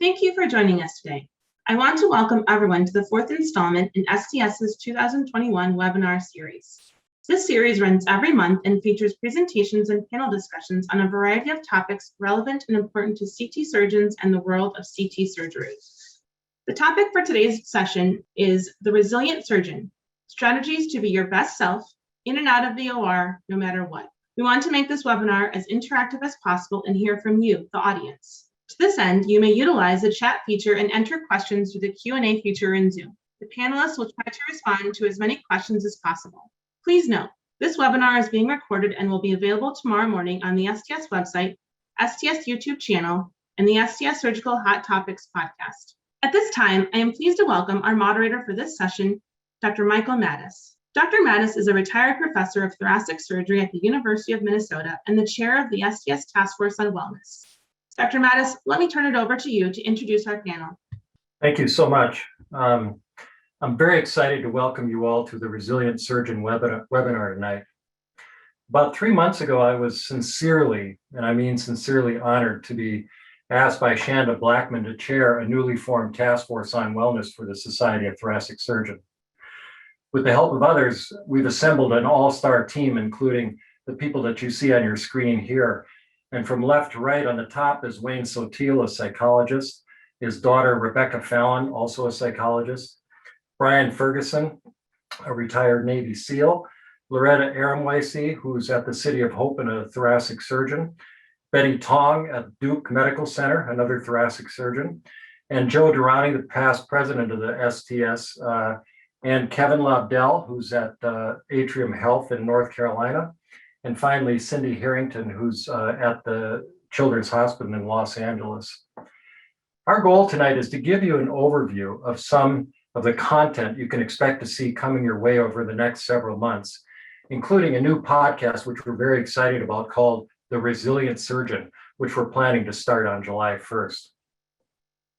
Thank you for joining us today. I want to welcome everyone to the fourth installment in STS's 2021 Webinar Series. This series runs every month and features presentations and panel discussions on a variety of topics relevant and important to CT surgeons and the world of CT surgery. The topic for today's session is the resilient surgeon, strategies to be your best self in and out of the OR, no matter what. We want to make this webinar as interactive as possible and hear from you, the audience. To this end, you may utilize the chat feature and enter questions through the Q&A feature in Zoom. The panelists will try to respond to as many questions as possible. Please note, this webinar is being recorded and will be available tomorrow morning on the STS website, STS YouTube channel, and the STS Surgical Hot Topics podcast. At this time, I am pleased to welcome our moderator for this session, Dr. Michael Maddaus. Dr. Maddaus is a retired professor of thoracic surgery at the University of Minnesota and the chair of the STS Task Force on Wellness. Dr. Maddaus, let me turn it over to you to introduce our panel. Thank you so much. I'm very excited to welcome you all to the Resilient Surgeon webinar tonight. About 3 months ago, I was sincerely, and I mean sincerely, honored to be asked by Shanda Blackman to chair a newly formed task force on wellness for the Society of Thoracic Surgeons. With the help of others, we've assembled an all-star team, including the people that you see on your screen here. And from left to right on the top is Wayne Sotile, a psychologist, his daughter, Rebecca Fallon, also a psychologist, Brian Ferguson, a retired Navy SEAL, Loretta Aramwaisi, who's at the City of Hope and a thoracic surgeon, Betty Tong at Duke Medical Center, another thoracic surgeon, and Joe Durrani, the past president of the STS, and Kevin Lobdell, who's at Atrium Health in North Carolina, and finally Cindy Herrington, who's at the Children's Hospital in Los Angeles. Our goal tonight is to give you an overview of some of the content you can expect to see coming your way over the next several months, including a new podcast, which we're very excited about, called The Resilient Surgeon, which we're planning to start on July 1st.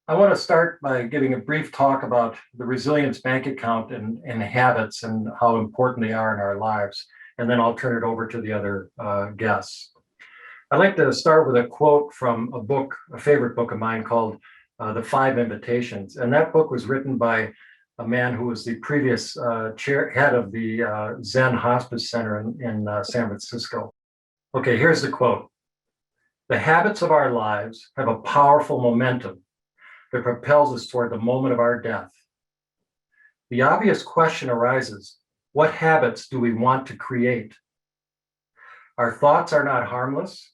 I want to start by giving a brief talk about the resilience bank account and habits and how important they are in our lives, and then I'll turn it over to the other guests. I'd like to start with a quote from a book, a favorite book of mine called The Five Invitations, and that book was written by a man who was the previous head of the Zen Hospice Center in San Francisco. Okay, here's the quote. "The habits of our lives have a powerful momentum that propels us toward the moment of our death. The obvious question arises, what habits do we want to create? Our thoughts are not harmless.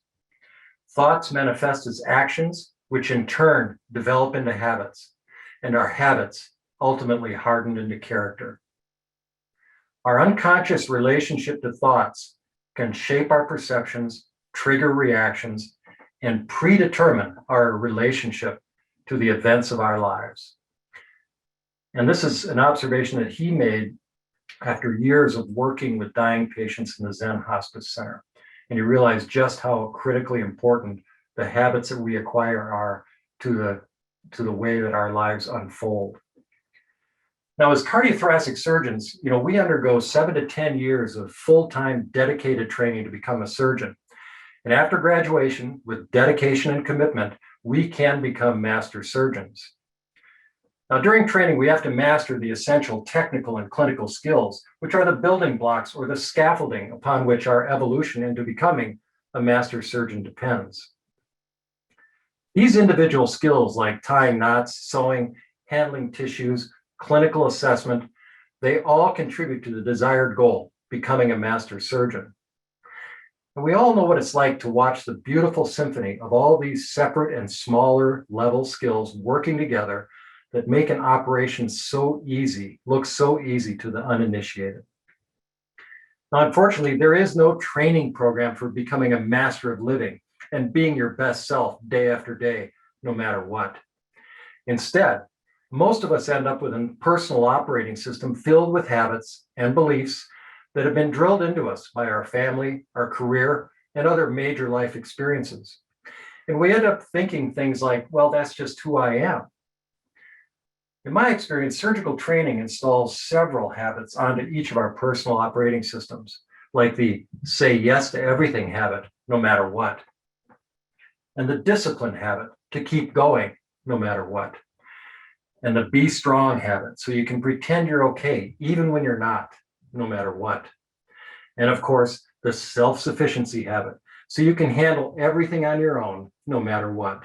Thoughts manifest as actions, which in turn develop into habits, and our habits ultimately harden into character. Our unconscious relationship to thoughts can shape our perceptions, trigger reactions, and predetermine our relationship to the events of our lives." And this is an observation that he made after years of working with dying patients in the Zen Hospice Center. And he realized just how critically important the habits that we acquire are to the way that our lives unfold. Now, as cardiothoracic surgeons, we undergo 7 to 10 years of full-time dedicated training to become a surgeon. And after graduation, with dedication and commitment, we can become master surgeons. Now, during training, we have to master the essential technical and clinical skills, which are the building blocks or the scaffolding upon which our evolution into becoming a master surgeon depends. These individual skills, like tying knots, sewing, handling tissues, clinical assessment, they all contribute to the desired goal, becoming a master surgeon. And we all know what it's like to watch the beautiful symphony of all these separate and smaller level skills working together that make an operation look so easy to the uninitiated. Now, unfortunately, there is no training program for becoming a master of living and being your best self day after day, no matter what. Instead, most of us end up with a personal operating system filled with habits and beliefs that have been drilled into us by our family, our career, and other major life experiences. And we end up thinking things like, well, that's just who I am. In my experience, surgical training installs several habits onto each of our personal operating systems, like the say yes to everything habit, no matter what, and the discipline habit to keep going, no matter what. And the be strong habit, so you can pretend you're okay, even when you're not, no matter what. And of course, the self-sufficiency habit, so you can handle everything on your own, no matter what.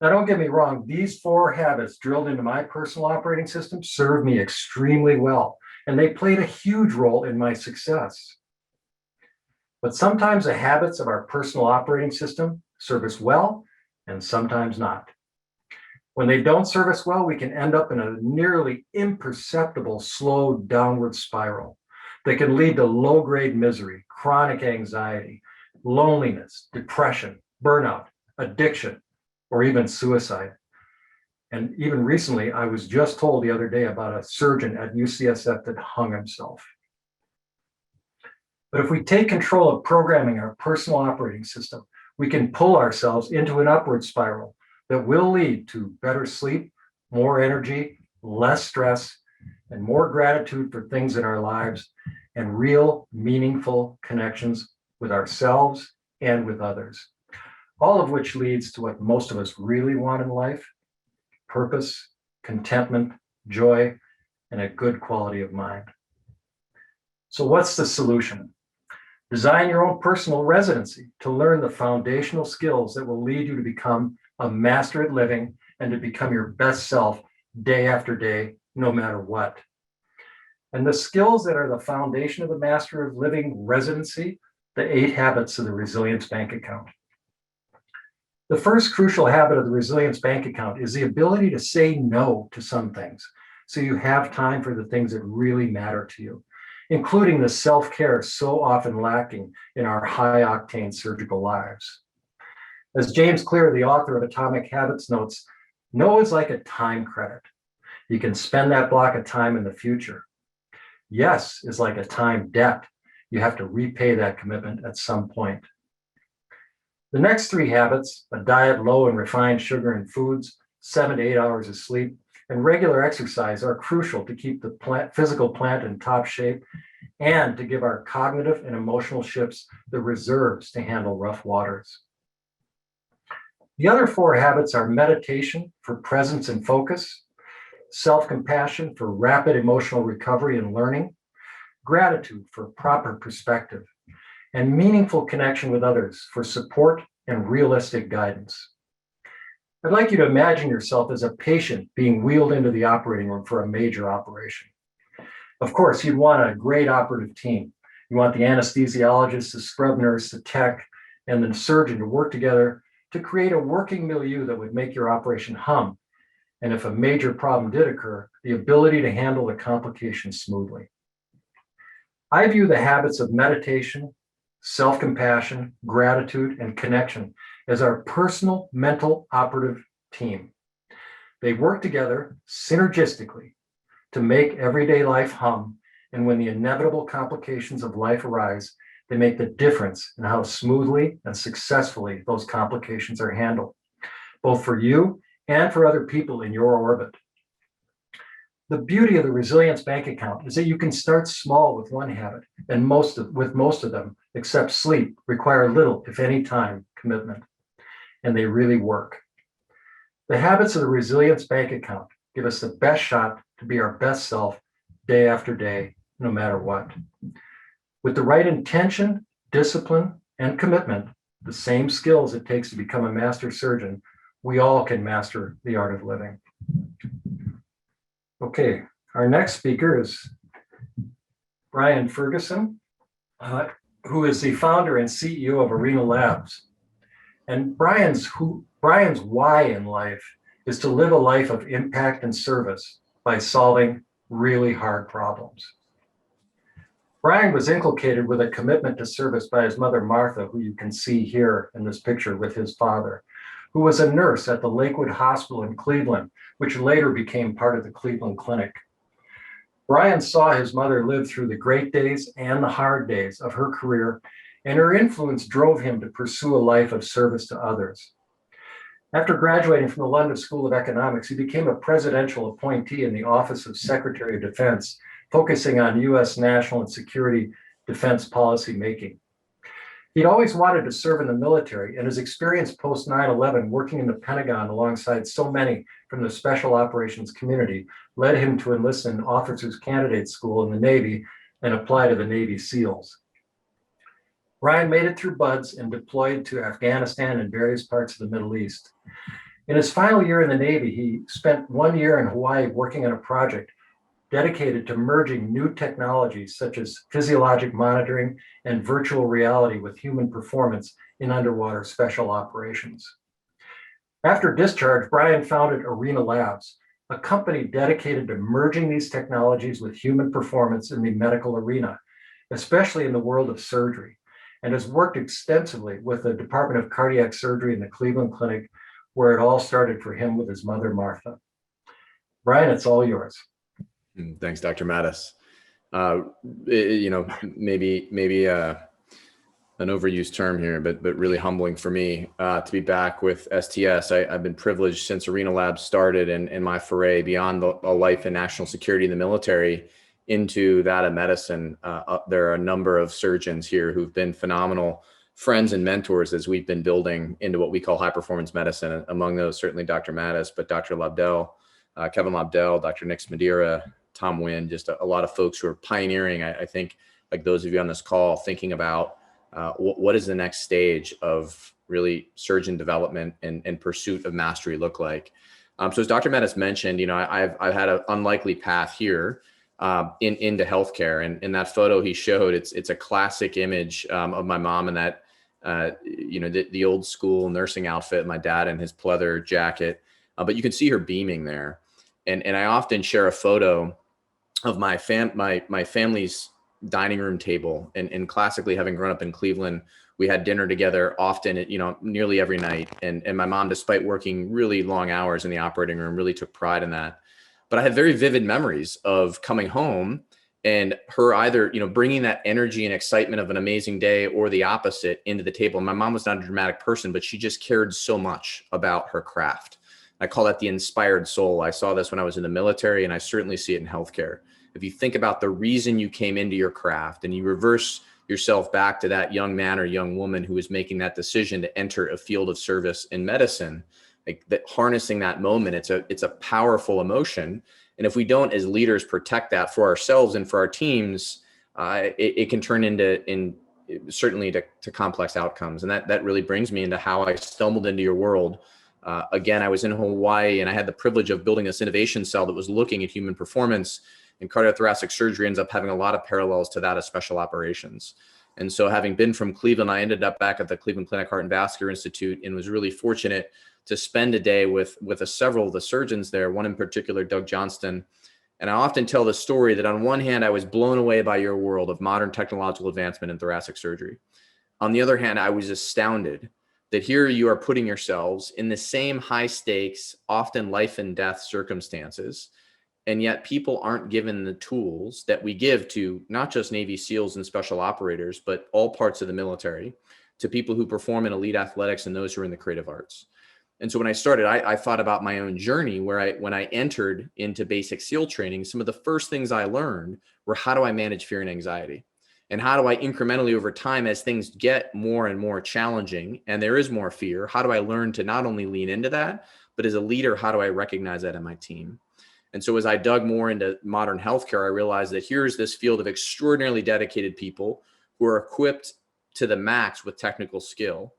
Now, don't get me wrong, these 4 habits drilled into my personal operating system served me extremely well, and they played a huge role in my success. But sometimes the habits of our personal operating system serve us well, and sometimes not. When they don't serve us well, we can end up in a nearly imperceptible slow downward spiral that can lead to low-grade misery, chronic anxiety, loneliness, depression, burnout, addiction, or even suicide. And even recently, I was just told the other day about a surgeon at UCSF that hung himself. But if we take control of programming our personal operating system, we can pull ourselves into an upward spiral that will lead to better sleep, more energy, less stress, and more gratitude for things in our lives, and real meaningful connections with ourselves and with others. All of which leads to what most of us really want in life: purpose, contentment, joy, and a good quality of mind. So what's the solution? Design your own personal residency to learn the foundational skills that will lead you to become a master at living and to become your best self day after day, no matter what. And the skills that are the foundation of the Master of Living residency, the 8 habits of the Resilience Bank Account. The first crucial habit of the Resilience Bank Account is the ability to say no to some things, so you have time for the things that really matter to you, including the self-care so often lacking in our high-octane surgical lives. As James Clear, the author of Atomic Habits, notes, no is like a time credit. You can spend that block of time in the future. Yes is like a time debt. You have to repay that commitment at some point. The next 3 habits, a diet low in refined sugar and foods, 7 to 8 hours of sleep, and regular exercise, are crucial to keep the physical plant in top shape and to give our cognitive and emotional ships the reserves to handle rough waters. The other 4 habits are meditation for presence and focus, self-compassion for rapid emotional recovery and learning, gratitude for proper perspective, and meaningful connection with others for support and realistic guidance. I'd like you to imagine yourself as a patient being wheeled into the operating room for a major operation. Of course, you'd want a great operative team. You want the anesthesiologist, the scrub nurse, the tech, and the surgeon to work together to create a working milieu that would make your operation hum. And if a major problem did occur, the ability to handle the complications smoothly. I view the habits of meditation, self-compassion, gratitude, and connection as our personal mental operative team. They work together synergistically to make everyday life hum, and when the inevitable complications of life arise, they make the difference in how smoothly and successfully those complications are handled, both for you and for other people in your orbit. The beauty of the Resilience Bank Account is that you can start small with one habit, and most of them, except sleep, require little, if any, time commitment, and they really work. The habits of the Resilience Bank Account give us the best shot to be our best self day after day, no matter what. With the right intention, discipline, and commitment, the same skills it takes to become a master surgeon, we all can master the art of living. Okay, our next speaker is Brian Ferguson, who is the founder and CEO of Arena Labs. And Brian's why in life is to live a life of impact and service by solving really hard problems. Brian was inculcated with a commitment to service by his mother, Martha, who you can see here in this picture with his father, who was a nurse at the Lakewood Hospital in Cleveland, which later became part of the Cleveland Clinic. Brian saw his mother live through the great days and the hard days of her career, and her influence drove him to pursue a life of service to others. After graduating from the London School of Economics, he became a presidential appointee in the Office of Secretary of Defense, focusing on U.S. national and security defense policy making. He'd always wanted to serve in the military, and his experience post 9/11 working in the Pentagon alongside so many from the special operations community led him to enlist in Officers Candidate School in the Navy and apply to the Navy SEALs. Brian made it through BUDS and deployed to Afghanistan and various parts of the Middle East. In his final year in the Navy, he spent 1 year in Hawaii working on a project dedicated to merging new technologies such as physiologic monitoring and virtual reality with human performance in underwater special operations. After discharge, Brian founded Arena Labs, a company dedicated to merging these technologies with human performance in the medical arena, especially in the world of surgery, and has worked extensively with the Department of Cardiac Surgery in the Cleveland Clinic, where it all started for him with his mother, Martha. Brian, it's all yours. Thanks, Dr. Maddaus. Maybe an overused term here, but really humbling for me to be back with STS. I've been privileged since Arena Labs started and my foray beyond a life in national security in the military into that of medicine. There are a number of surgeons here who've been phenomenal friends and mentors as we've been building into what we call high performance medicine. Among those, certainly Dr. Maddaus, but Dr. Lobdell, Kevin Lobdell, Dr. Nick Madeira, Tom Wynn, just a lot of folks who are pioneering, I think, like those of you on this call, thinking about what is the next stage of really surgeon development and pursuit of mastery look like. So as Dr. Maddaus mentioned, I've had an unlikely path here into healthcare, and in that photo he showed, it's a classic image of my mom in that the old school nursing outfit, my dad in his pleather jacket, but you can see her beaming there, and I often share a photo of my family's dining room table, and classically, having grown up in Cleveland, we had dinner together often, nearly every night. And my mom, despite working really long hours in the operating room, really took pride in that. But I have very vivid memories of coming home and her either, bringing that energy and excitement of an amazing day or the opposite into the table. And my mom was not a dramatic person, but she just cared so much about her craft. I call that the inspired soul. I saw this when I was in the military, and I certainly see it in healthcare. If you think about the reason you came into your craft and you reverse yourself back to that young man or young woman who was making that decision to enter a field of service in medicine, like that, harnessing that moment, it's a powerful emotion. And if we don't, as leaders, protect that for ourselves and for our teams, it can turn certainly to complex outcomes. And that really brings me into how I stumbled into your world. Again, I was in Hawaii, and I had the privilege of building this innovation cell that was looking at human performance. And cardiothoracic surgery ends up having a lot of parallels to that of special operations. And so, having been from Cleveland, I ended up back at the Cleveland Clinic Heart and Vascular Institute, and was really fortunate to spend a day with several of the surgeons there, one in particular, Doug Johnston. And I often tell the story that on one hand, I was blown away by your world of modern technological advancement in thoracic surgery. On the other hand, I was astounded that here you are putting yourselves in the same high stakes, often life and death circumstances, and yet people aren't given the tools that we give to not just Navy SEALs and special operators, but all parts of the military, to people who perform in elite athletics and those who are in the creative arts. And so when I started, I thought about my own journey where when I entered into basic SEAL training, some of the first things I learned were, how do I manage fear and anxiety? And how do I incrementally over time, as things get more and more challenging and there is more fear, how do I learn to not only lean into that, but as a leader, how do I recognize that in my team? And so as I dug more into modern healthcare, I realized that here's this field of extraordinarily dedicated people who are equipped to the max with technical skill.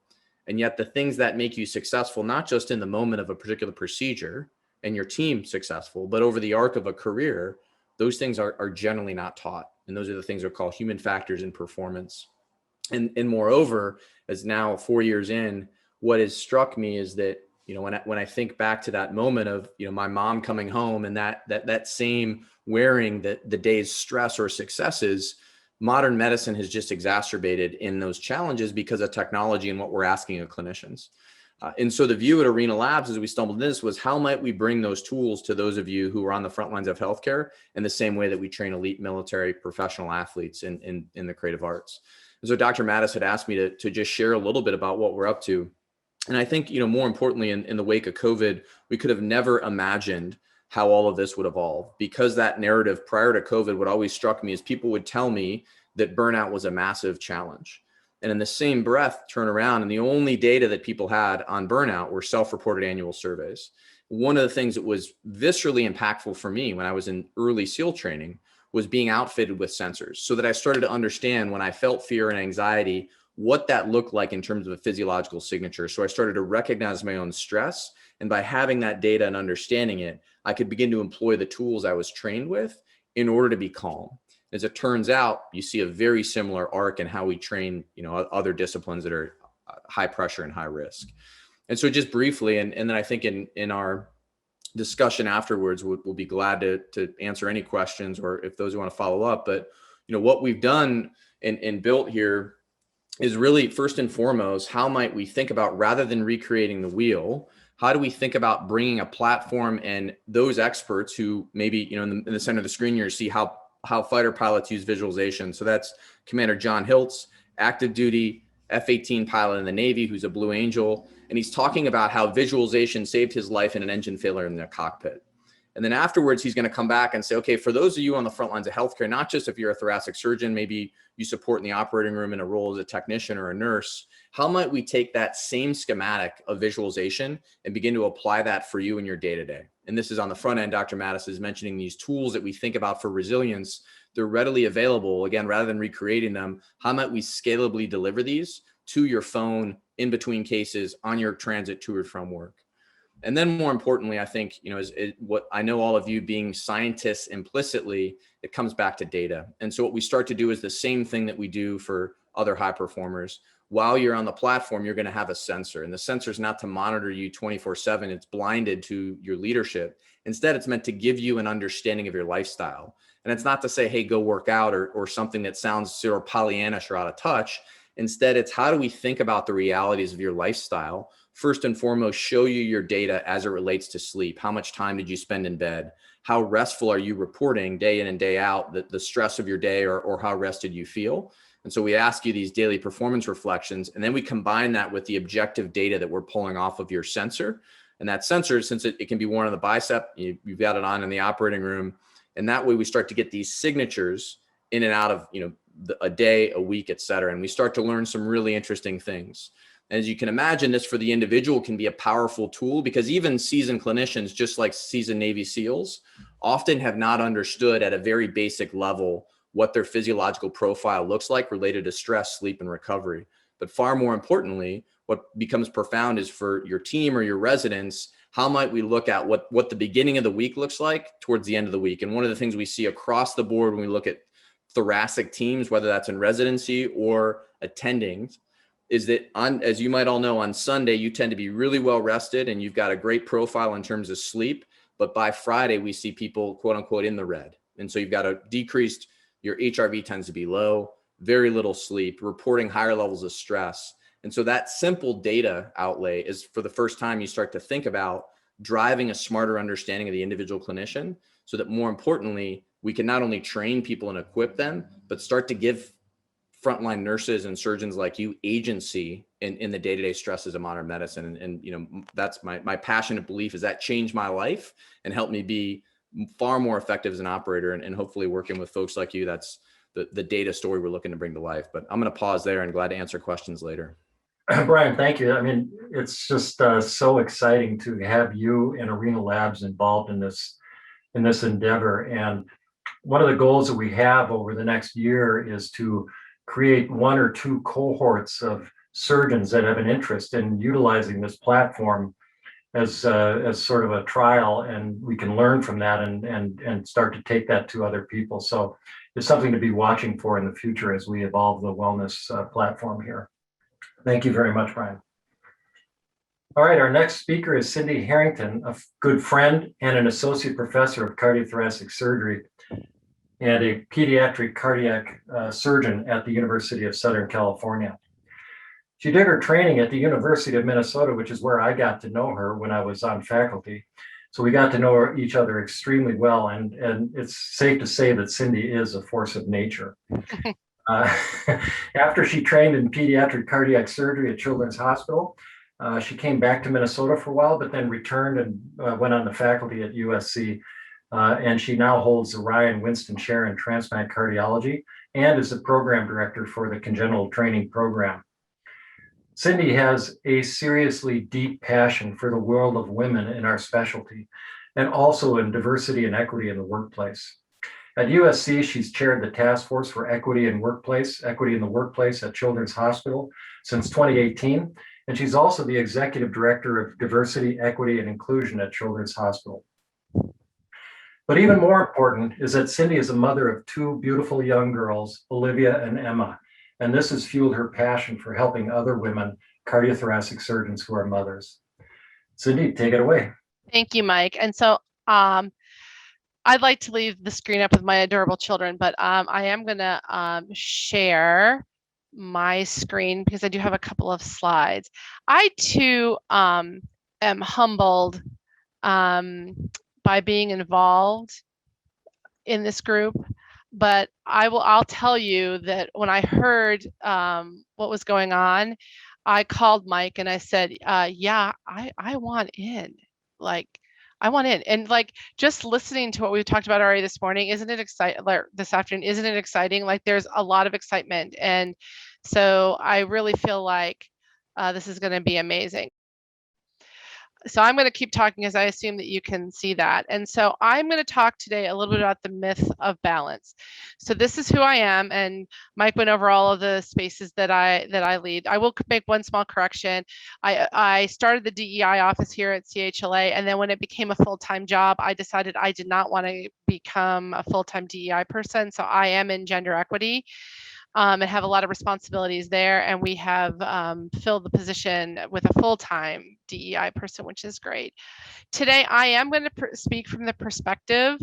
And yet the things that make you successful, not just in the moment of a particular procedure and your team successful, but over the arc of a career, those things are generally not taught. And those are the things that are called human factors in performance. And moreover, as now 4 years in, what has struck me is that, when I think back to that moment of, my mom coming home and that same wearing the day's stress or successes, modern medicine has just exacerbated in those challenges because of technology and what we're asking of clinicians. And so the view at Arena Labs as we stumbled into this was, how might we bring those tools to those of you who are on the front lines of healthcare in the same way that we train elite military professional athletes in the creative arts? And so Dr. Maddaus had asked me to just share a little bit about what we're up to. And I think, more importantly, in the wake of COVID, we could have never imagined how all of this would evolve, because that narrative prior to COVID, what always struck me is people would tell me that burnout was a massive challenge. and in the same breath turn around and the only data that people had on burnout were self-reported annual surveys. One of the things that was viscerally impactful for me when I was in early SEAL training was being outfitted with sensors, so that I started to understand when I felt fear and anxiety, what that looked like in terms of a physiological signature. So I started to recognize my own stress. And by having that data and understanding it, I could begin to employ the tools I was trained with in order to be calm. As it turns out, you see a very similar arc in how we train, other disciplines that are high pressure and high risk. And so just briefly, and then I think in our discussion afterwards, we'll be glad to answer any questions or if those who want to follow up. But, what we've done and built here is really first and foremost, how might we think about, rather than recreating the wheel, how do we think about bringing a platform and those experts who maybe, in the center of the screen, you see how fighter pilots use visualization. So that's Commander John Hiltz, active duty F-18 pilot in the Navy, who's a Blue Angel. And he's talking about how visualization saved his life in an engine failure in the cockpit. And then afterwards, he's going to come back and say, okay, for those of you on the front lines of healthcare, not just if you're a thoracic surgeon, maybe you support in the operating room in a role as a technician or a nurse, how might we take that same schematic of visualization and begin to apply that for you in your day-to-day? And this is on the front end. Dr. Maddaus is mentioning these tools that we think about for resilience. They're readily available. Again, rather than recreating them, how might we scalably deliver these to your phone, in between cases, on your transit to or from work? And then more importantly, I think, what I know all of you being scientists implicitly, it comes back to data. And so what we start to do is the same thing that we do for other high performers. While you're on the platform, you're going to have a sensor, and the sensor is not to monitor you 24/7. It's blinded to your leadership. Instead, it's meant to give you an understanding of your lifestyle. And it's not to say, hey, go work out or something that sounds sort of Pollyannish or out of touch. Instead, it's how do we think about the realities of your lifestyle? First and foremost, show you your data as it relates to sleep. How much time did you spend in bed? How restful are you reporting day in and day out, the stress of your day, or how rested you feel? And so we ask you these daily performance reflections, and then we combine that with the objective data that we're pulling off of your sensor. And that sensor, since it can be worn on the bicep, you've got it on in the operating room. And that way we start to get these signatures in and out of, a day, a week, et cetera. And we start to learn some really interesting things. And as you can imagine, this for the individual can be a powerful tool, because even seasoned clinicians, just like seasoned Navy SEALs, often have not understood at a very basic level what their physiological profile looks like related to stress, sleep, and recovery. But far more importantly, what becomes profound is for your team or your residents, how might we look at what the beginning of the week looks like towards the end of the week? And one of the things we see across the board when we look at thoracic teams, whether that's in residency or attending, is that as you might all know, on Sunday, you tend to be really well rested and you've got a great profile in terms of sleep. But by Friday, we see people, quote unquote, in the red. And so you've got a decreased, your HRV tends to be low, very little sleep, reporting higher levels of stress. And so that simple data outlay is, for the first time, you start to think about driving a smarter understanding of the individual clinician, so that more importantly, we can not only train people and equip them, but start to give frontline nurses and surgeons like you agency in the day-to-day stresses of modern medicine. And that's my passionate belief, is that changed my life and helped me be far more effective as an operator, and hopefully working with folks like you, that's the data story we're looking to bring to life. But I'm going to pause there and glad to answer questions later. Brian, thank you. I mean, it's just so exciting to have you and Arena Labs involved in this endeavor. And one of the goals that we have over the next year is to create 1 or 2 cohorts of surgeons that have an interest in utilizing this platform as sort of a trial, and we can learn from that and start to take that to other people. So it's something to be watching for in the future as we evolve the wellness platform here. Thank you very much, Brian. All right, our next speaker is Cindy Harrington, a good friend and an associate professor of cardiothoracic surgery and a pediatric cardiac surgeon at the University of Southern California. She did her training at the University of Minnesota, which is where I got to know her when I was on faculty. So we got to know each other extremely well, and it's safe to say that Cindy is a force of nature. After she trained in pediatric cardiac surgery at Children's Hospital, she came back to Minnesota for a while, but then returned and went on the faculty at USC. And she now holds the Ryan Winston Chair in Transplant Cardiology and is the program director for the Congenital Training Program. Cindy has a seriously deep passion for the world of women in our specialty, and also in diversity and equity in the workplace. At USC, she's chaired the Task Force for Equity in the Workplace at Children's Hospital since 2018, and she's also the Executive Director of Diversity, Equity, and Inclusion at Children's Hospital. But even more important is that Cindy is a mother of two beautiful young girls, Olivia and Emma, and this has fueled her passion for helping other women, cardiothoracic surgeons who are mothers. Cindy, take it away. Thank you, Mike. And so I'd like to leave the screen up with my adorable children, but I am going to share my screen because I do have a couple of slides. I too am humbled by being involved in this group, but I'll tell you that when I heard what was going on, I called Mike and I said, yeah, I want in. Like, I want in. And like, just listening to what we talked about already this morning, isn't it exciting? This afternoon, isn't it exciting? Like, there's a lot of excitement. And so I really feel like this is going to be amazing. So I'm going to keep talking as I assume that you can see that. And so I'm going to talk today a little bit about the myth of balance. So this is who I am, and Mike went over all of the spaces that I lead. I will make one small correction. I started the DEI office here at CHLA, and then when it became a full-time job, I decided I did not want to become a full-time DEI person. So I am in gender equity. And have a lot of responsibilities there. And we have filled the position with a full-time DEI person, which is great. Today, I am going to speak from the perspective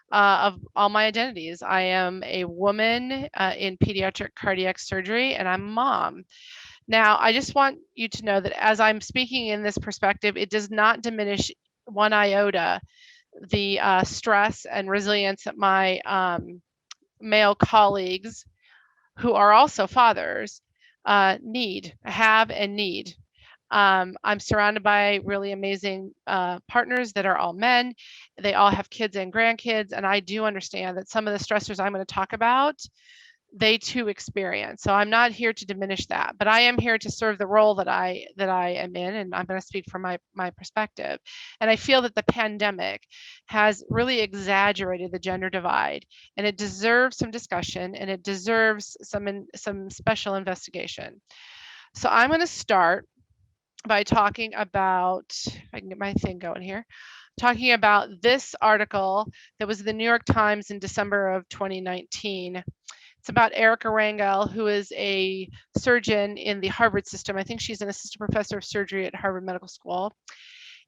of all my identities. I am a woman in pediatric cardiac surgery, and I'm a mom. Now, I just want you to know that as I'm speaking in this perspective, it does not diminish one iota the stress and resilience that my male colleagues who are also fathers have and need. I'm surrounded by really amazing partners that are all men. They all have kids and grandkids, and I do understand that some of the stressors I'm going to talk about, they too experience. So I'm not here to diminish that, but I am here to serve the role that I am in, and I'm going to speak from my perspective. And I feel that the pandemic has really exaggerated the gender divide, and it deserves some discussion, and it deserves some special investigation. So I'm going to start by talking about, if I can get my thing going here, talking about this article that was in the New York Times in December of 2019. It's about Erica Rangel, who is a surgeon in the Harvard system. I think she's an assistant professor of surgery at Harvard Medical School.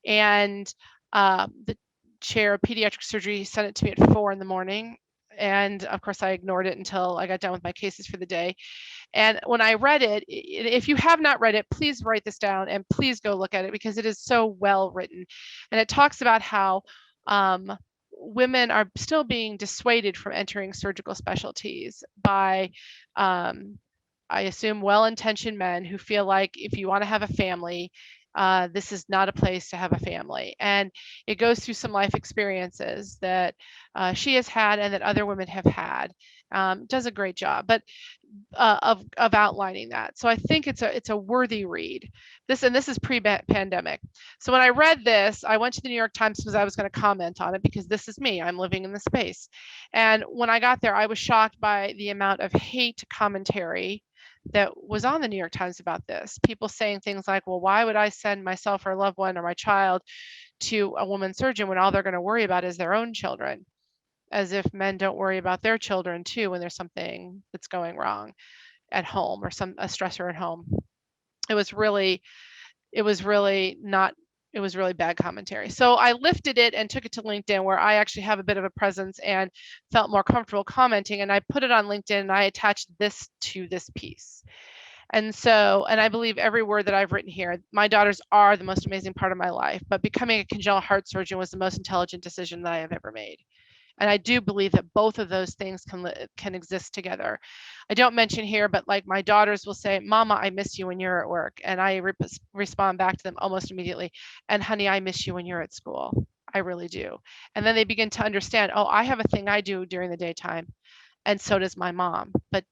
And the chair of pediatric surgery sent it to me at 4 a.m. And of course, I ignored it until I got done with my cases for the day. And when I read it, if you have not read it, please write this down and please go look at it because it is so well written. And it talks about how women are still being dissuaded from entering surgical specialties by, I assume, well-intentioned men who feel like if you want to have a family, this is not a place to have a family. And it goes through some life experiences that she has had and that other women have had. Does a great job, but of outlining that. So I think it's a worthy read. This is pre-pandemic. So when I read this, I went to the New York Times because I was going to comment on it because this is me. I'm living in the space. And when I got there, I was shocked by the amount of hate commentary that was on the New York Times about this. People saying things like, well, why would I send myself or a loved one or my child to a woman surgeon when all they're going to worry about is their own children? As if men don't worry about their children too when there's something that's going wrong at home or a stressor at home. It was really bad commentary. So I lifted it and took it to LinkedIn, where I actually have a bit of a presence and felt more comfortable commenting. And I put it on LinkedIn and I attached this to this piece. And I believe every word that I've written here, my daughters are the most amazing part of my life, but becoming a congenital heart surgeon was the most intelligent decision that I have ever made. And I do believe that both of those things can exist together. I don't mention here, but like my daughters will say, Mama, I miss you when you're at work. And I respond back to them almost immediately. And honey, I miss you when you're at school. I really do. And then they begin to understand, oh, I have a thing I do during the daytime. and so does my mom. But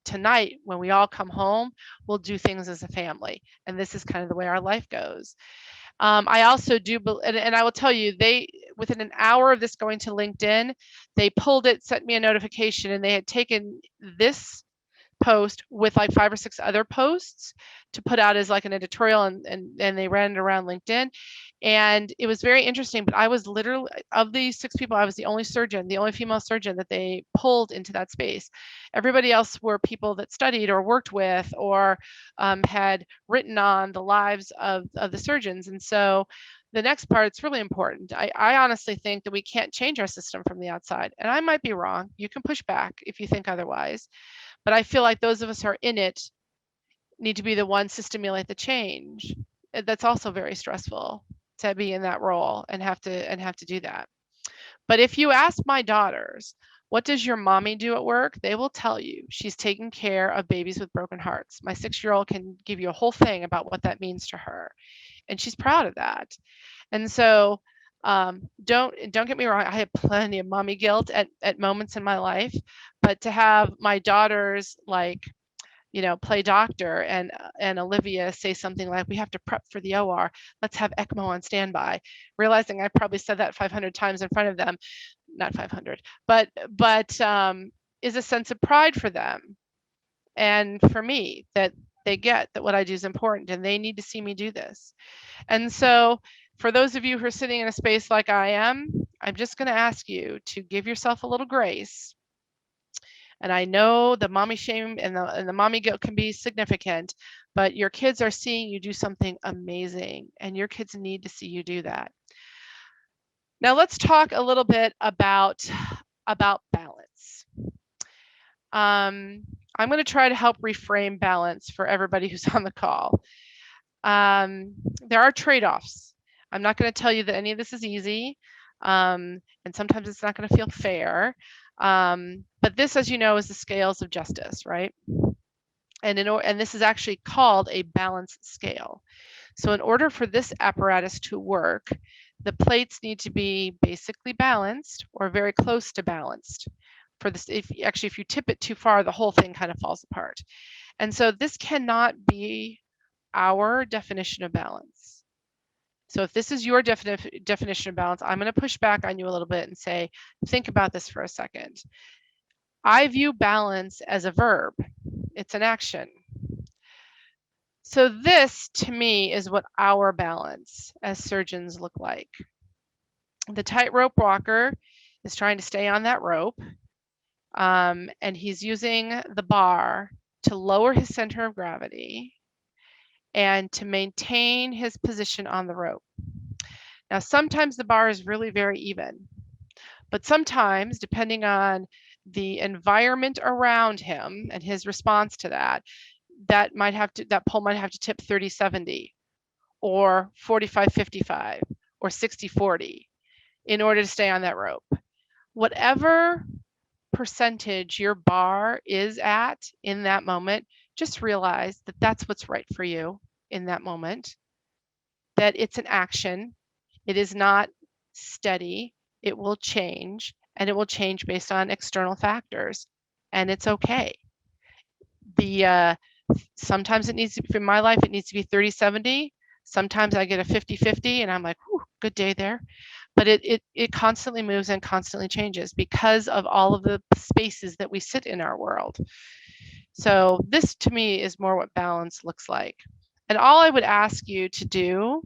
tonight, when we all come home, we'll do things as a family. And this is kind of the way our life goes. I also do, and I will tell you, within an hour of this going to LinkedIn, they pulled it, sent me a notification, and they had taken this post with like 5 or 6 other posts to put out as like an editorial, and they ran it around LinkedIn. And it was very interesting, but I was literally, of these 6 people, I was the only surgeon, the only female surgeon that they pulled into that space. Everybody else were people that studied or worked with or had written on the lives of the surgeons. And so the next part, it's really important. I honestly think that we can't change our system from the outside. And I might be wrong. You can push back if you think otherwise. But I feel like those of us who are in it need to be the ones to stimulate the change. That's also very stressful to be in that role and have to do that. But if you ask my daughters, what does your mommy do at work? They will tell you she's taking care of babies with broken hearts. My 6-year-old can give you a whole thing about what that means to her, and she's proud of that. And so don't get me wrong, I have plenty of mommy guilt at moments in my life, but to have my daughters like, play doctor and Olivia say something like, we have to prep for the OR, let's have ECMO on standby, realizing I probably said that 500 times in front of them, not 500, but is a sense of pride for them and for me, that they get that what I do is important and they need to see me do this. And so for those of you who are sitting in a space like I am, I'm just going to ask you to give yourself a little grace. And I know the mommy shame and the mommy guilt can be significant, but your kids are seeing you do something amazing, and your kids need to see you do that. Now let's talk a little bit about balance. I'm going to try to help reframe balance for everybody who's on the call. There are trade-offs. I'm not going to tell you that any of this is easy, and sometimes it's not going to feel fair. But this, as you know, is the scales of justice, right? And this is actually called a balance scale. So in order for this apparatus to work, the plates need to be basically balanced or very close to balanced. For this, if you tip it too far, the whole thing kind of falls apart. And so this cannot be our definition of balance. So if this is your definition of balance, I'm going to push back on you a little bit and say, think about this for a second. I view balance as a verb. It's an action. So this, to me, is what our balance as surgeons look like. The tightrope walker is trying to stay on that rope, and he's using the bar to lower his center of gravity and to maintain his position on the rope. Now, sometimes the bar is really very even, but sometimes, depending on the environment around him and his response to that, that pole might have to tip 30-70 or 45-55 or 60-40 in order to stay on that rope. Whatever percentage your bar is at in that moment, just realize that that's what's right for you in that moment, that it's an action. It is not steady. It will change, and it will change based on external factors, and it's okay. Sometimes it needs to be, in my life, it needs to be 30-70. Sometimes I get a 50-50 and I'm like, whew, good day there. But it constantly moves and constantly changes because of all of the spaces that we sit in our world. So this, to me, is more what balance looks like. And all I would ask you to do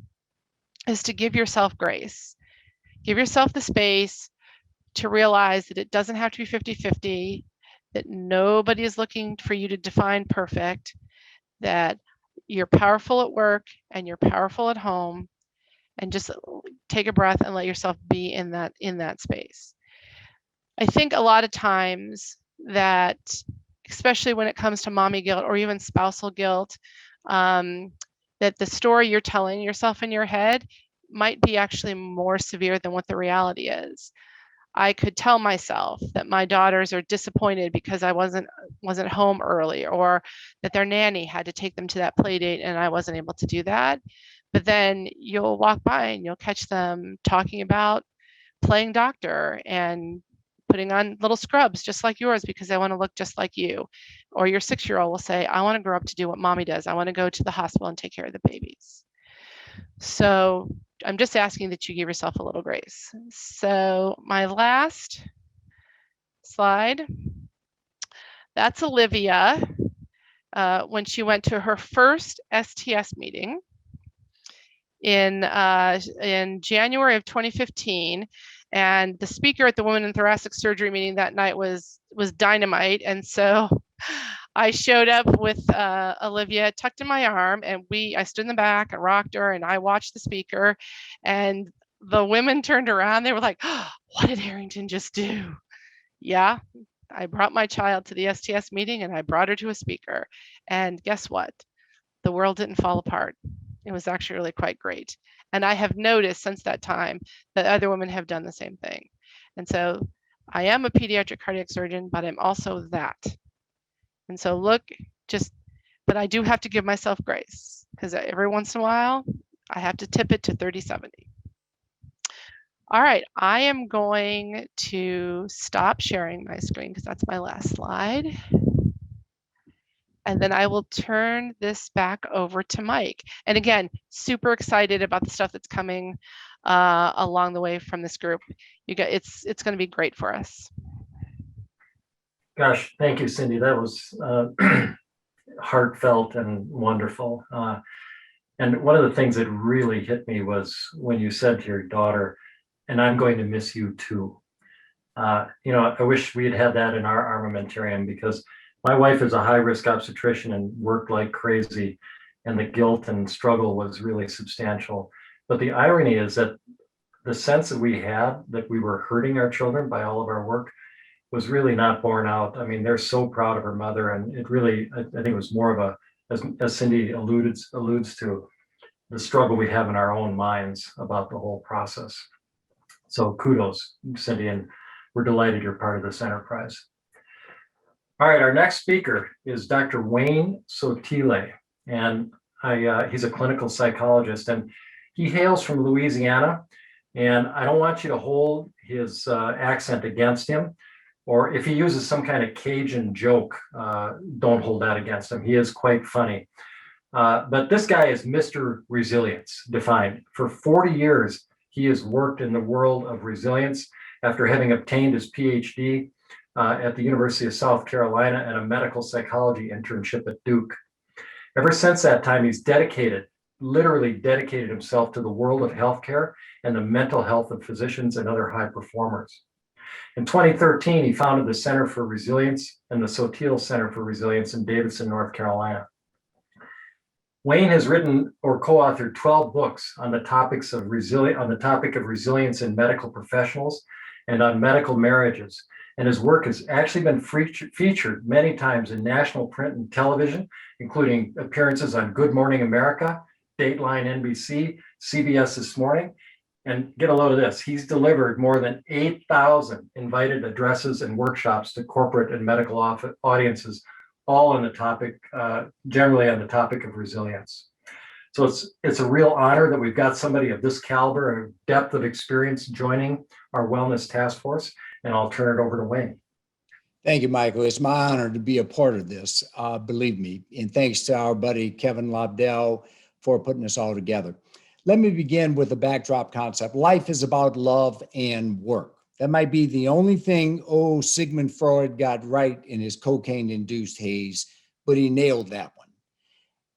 is to give yourself grace. Give yourself the space to realize that it doesn't have to be 50-50, that nobody is looking for you to define perfect, that you're powerful at work and you're powerful at home, and just take a breath and let yourself be in that space. I think a lot of times that, especially when it comes to mommy guilt or even spousal guilt, that the story you're telling yourself in your head might be actually more severe than what the reality is. I could tell myself that my daughters are disappointed because I wasn't home early, or that their nanny had to take them to that play date and I wasn't able to do that. But then you'll walk by and you'll catch them talking about playing doctor and putting on little scrubs just like yours because I want to look just like you. Or your 6-year-old will say, I want to grow up to do what mommy does. I want to go to the hospital and take care of the babies. So I'm just asking that you give yourself a little grace. So my last slide, that's Olivia when she went to her first STS meeting in January of 2015. And the speaker at the Women in Thoracic Surgery meeting that night was dynamite. And so I showed up with Olivia tucked in my arm, and I stood in the back and rocked her, and I watched the speaker, and the women turned around. They were like, oh, what did Harrington just do? Yeah, I brought my child to the STS meeting and I brought her to a speaker. And guess what? The world didn't fall apart. It was actually really quite great. And I have noticed since that time that other women have done the same thing. And so I am a pediatric cardiac surgeon, but I'm also that. And so but I do have to give myself grace because every once in a while I have to tip it to 30-70. All right, I am going to stop sharing my screen because that's my last slide. And then I will turn this back over to Mike. And again, super excited about the stuff that's coming along the way from this group. It's going to be great for us. Gosh, thank you, Cindy. That was heartfelt and wonderful. And one of the things that really hit me was when you said to your daughter, and I'm going to miss you too. I wish we had had that in our armamentarium, because my wife is a high-risk obstetrician and worked like crazy, and the guilt and struggle was really substantial. But the irony is that the sense that we had that we were hurting our children by all of our work was really not borne out. I mean, they're so proud of her mother, and it really, I think it was more of as Cindy alludes to, the struggle we have in our own minds about the whole process. So kudos, Cindy, and we're delighted you're part of this enterprise. All right, our next speaker is Dr. Wayne Sotile, and he's a clinical psychologist, and he hails from Louisiana. And I don't want you to hold his accent against him, or if he uses some kind of Cajun joke, don't hold that against him. He is quite funny. But this guy is Mr. Resilience defined. For 40 years, he has worked in the world of resilience after having obtained his PhD at the University of South Carolina and a medical psychology internship at Duke. Ever since that time, he's literally dedicated himself to the world of healthcare and the mental health of physicians and other high performers. In 2013, he founded the Center for Resilience and the Sotile Center for Resilience in Davidson, North Carolina. Wayne has written or co-authored 12 books on the topic of resilience in medical professionals and on medical marriages. And his work has actually been featured many times in national print and television, including appearances on Good Morning America, Dateline NBC, CBS This Morning. And get a load of this, he's delivered more than 8,000 invited addresses and workshops to corporate and medical audiences, all on the topic, generally on the topic of resilience. So it's a real honor that we've got somebody of this caliber and depth of experience joining our wellness task force, and I'll turn it over to Wayne. Thank you, Michael. It's my honor to be a part of this, believe me. And thanks to our buddy, Kevin Lobdell, for putting this all together. Let me begin with the backdrop concept. Life is about love and work. That might be the only thing Sigmund Freud got right in his cocaine-induced haze, but he nailed that one.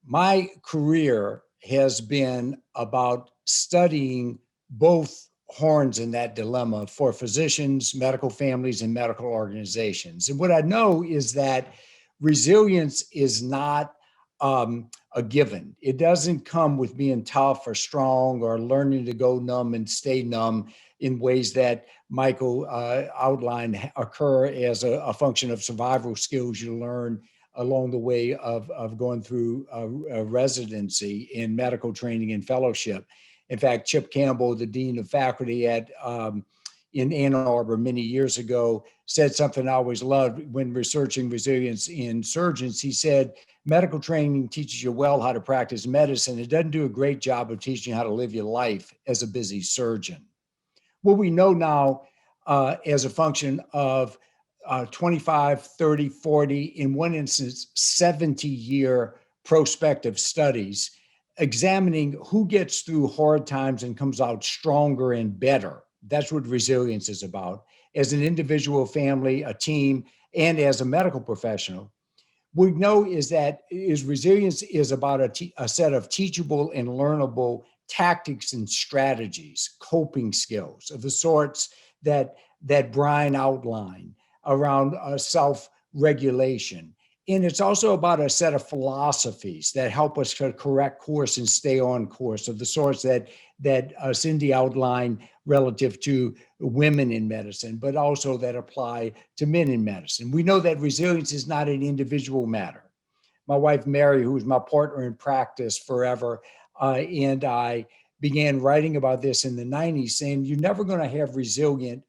My career has been about studying both horns in that dilemma for physicians, medical families, and medical organizations. And what I know is that resilience is not a given. It doesn't come with being tough or strong or learning to go numb and stay numb in ways that Michael outlined occur as a function of survival skills you learn along the way of going through a residency in medical training and fellowship. In fact, Chip Campbell, the dean of faculty in Ann Arbor many years ago, said something I always loved when researching resilience in surgeons. He said, medical training teaches you well how to practice medicine. It doesn't do a great job of teaching you how to live your life as a busy surgeon. What we know now as a function of 25, 30, 40, in one instance, 70-year prospective studies examining who gets through hard times and comes out stronger and better. That's what resilience is about. As an individual, family, a team, and as a medical professional, we know resilience is about a set of teachable and learnable tactics and strategies, coping skills of the sorts that Brian outlined around self-regulation. And it's also about a set of philosophies that help us to correct course and stay on course, of the sorts that Cindy outlined relative to women in medicine, but also that apply to men in medicine. We know that resilience is not an individual matter. My wife, Mary, who was my partner in practice forever, and I began writing about this in the 90s, saying you're never going to have resilient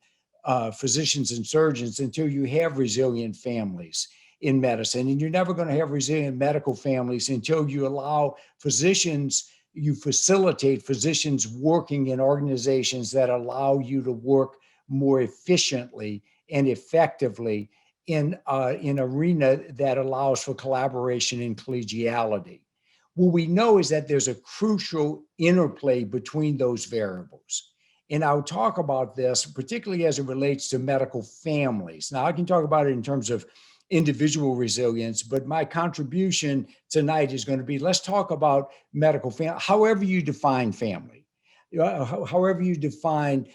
physicians and surgeons until you have resilient families in medicine. And you're never going to have resilient medical families until you allow physicians, you facilitate physicians working in organizations that allow you to work more efficiently and effectively in an arena that allows for collaboration and collegiality. What we know is that there's a crucial interplay between those variables. And I'll talk about this, particularly as it relates to medical families. Now, I can talk about it in terms of individual resilience, but my contribution tonight is going to be, let's talk about medical family, however you define family, however you define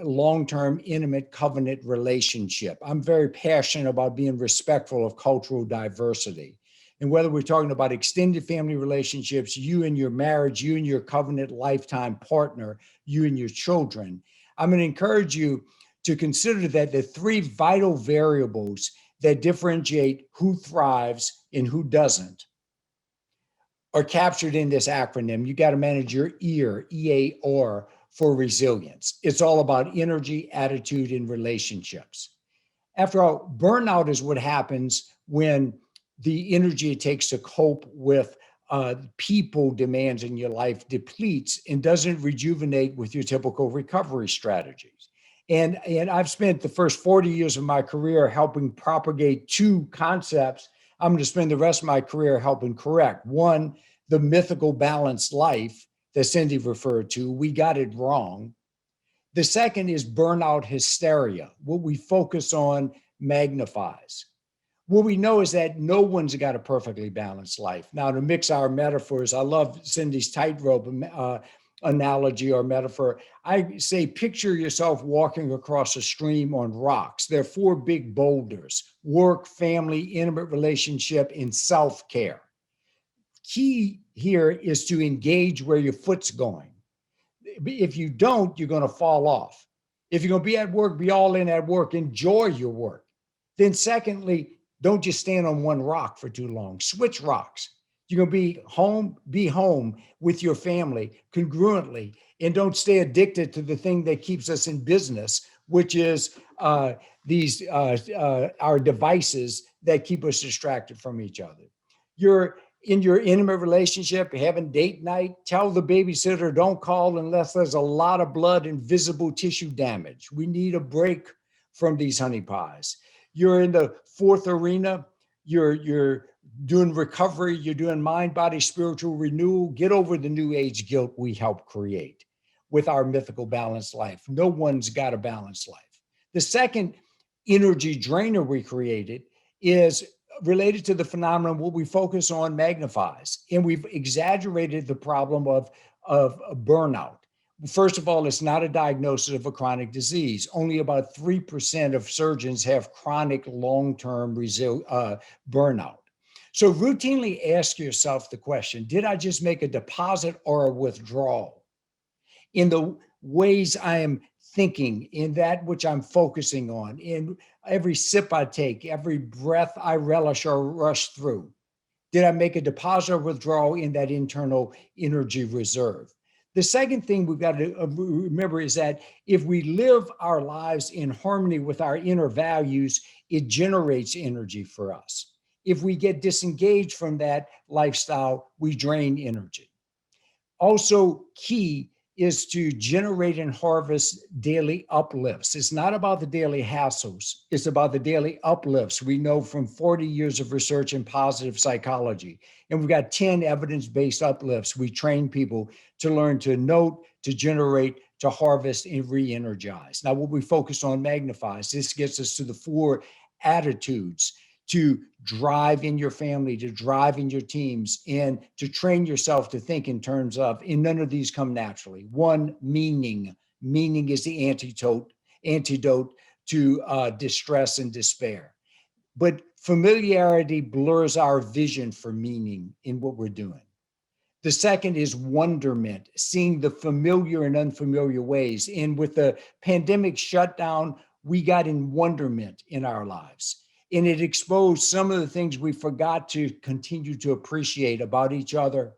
long-term intimate covenant relationship. I'm very passionate about being respectful of cultural diversity. And whether we're talking about extended family relationships, you and your marriage, you and your covenant lifetime partner, you and your children, I'm going to encourage you to consider that the three vital variables that differentiate who thrives and who doesn't are captured in this acronym. You got to manage your EAR, EAR, for resilience. It's all about energy, attitude, and relationships. After all, burnout is what happens when the energy it takes to cope with people demands in your life depletes and doesn't rejuvenate with your typical recovery strategies. And I've spent the first 40 years of my career helping propagate two concepts I'm going to spend the rest of my career helping correct. One, the mythical balanced life that Cindy referred to. We got it wrong. The second is burnout hysteria. What we focus on magnifies. What we know is that no one's got a perfectly balanced life. Now, to mix our metaphors, I love Cindy's tightrope analogy or metaphor. I say, picture yourself walking across a stream on rocks. There are four big boulders: work, family, intimate relationship, and self-care. Key here is to engage where your foot's going. If you don't, you're going to fall off. If you're going to be at work, be all in at work. Enjoy your work. Then secondly, don't just stand on one rock for too long. Switch rocks. You're going to be home with your family congruently, and don't stay addicted to the thing that keeps us in business, which is our devices that keep us distracted from each other. You're in your intimate relationship, having date night, tell the babysitter, don't call unless there's a lot of blood and visible tissue damage. We need a break from these honey pies. You're in the fourth arena, you're doing recovery, you're doing mind, body, spiritual renewal. Get over the new age guilt we help create with our mythical balanced life. No one's got a balanced life. The second energy drainer we created is related to the phenomenon what we focus on magnifies, and we've exaggerated the problem of burnout. First of all, it's not a diagnosis of a chronic disease. Only about 3% of surgeons have chronic long-term burnout. So routinely ask yourself the question, did I just make a deposit or a withdrawal? In the ways I am thinking, in that which I'm focusing on, in every sip I take, every breath I relish or rush through. Did I make a deposit or withdrawal in that internal energy reserve? The second thing we've got to remember is that if we live our lives in harmony with our inner values, it generates energy for us. If we get disengaged from that lifestyle, we drain energy. Also key is to generate and harvest daily uplifts. It's not about the daily hassles. It's about the daily uplifts. We know from 40 years of research in positive psychology, and we've got 10 evidence-based uplifts. We train people to learn to note, to generate, to harvest, and re-energize. Now, what we focus on magnifies. This gets us to the 4 attitudes to drive in your family, to drive in your teams, and to train yourself to think in terms of, and none of these come naturally. 1, meaning. Meaning is the antidote to distress and despair. But familiarity blurs our vision for meaning in what we're doing. The second is wonderment, seeing the familiar and unfamiliar ways. And with the pandemic shutdown, we got in wonderment in our lives. And it exposed some of the things we forgot to continue to appreciate about each other,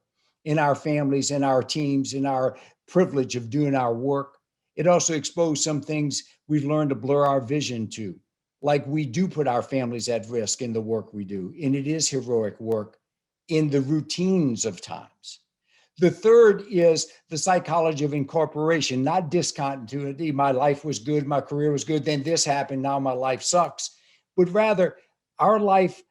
in our families, in our teams, in our privilege of doing our work. It also exposed some things we've learned to blur our vision to, like we do put our families at risk in the work we do. And it is heroic work in the routines of times. The third is the psychology of incorporation, not discontinuity. My life was good, my career was good, then this happened, now my life sucks. But rather, our life,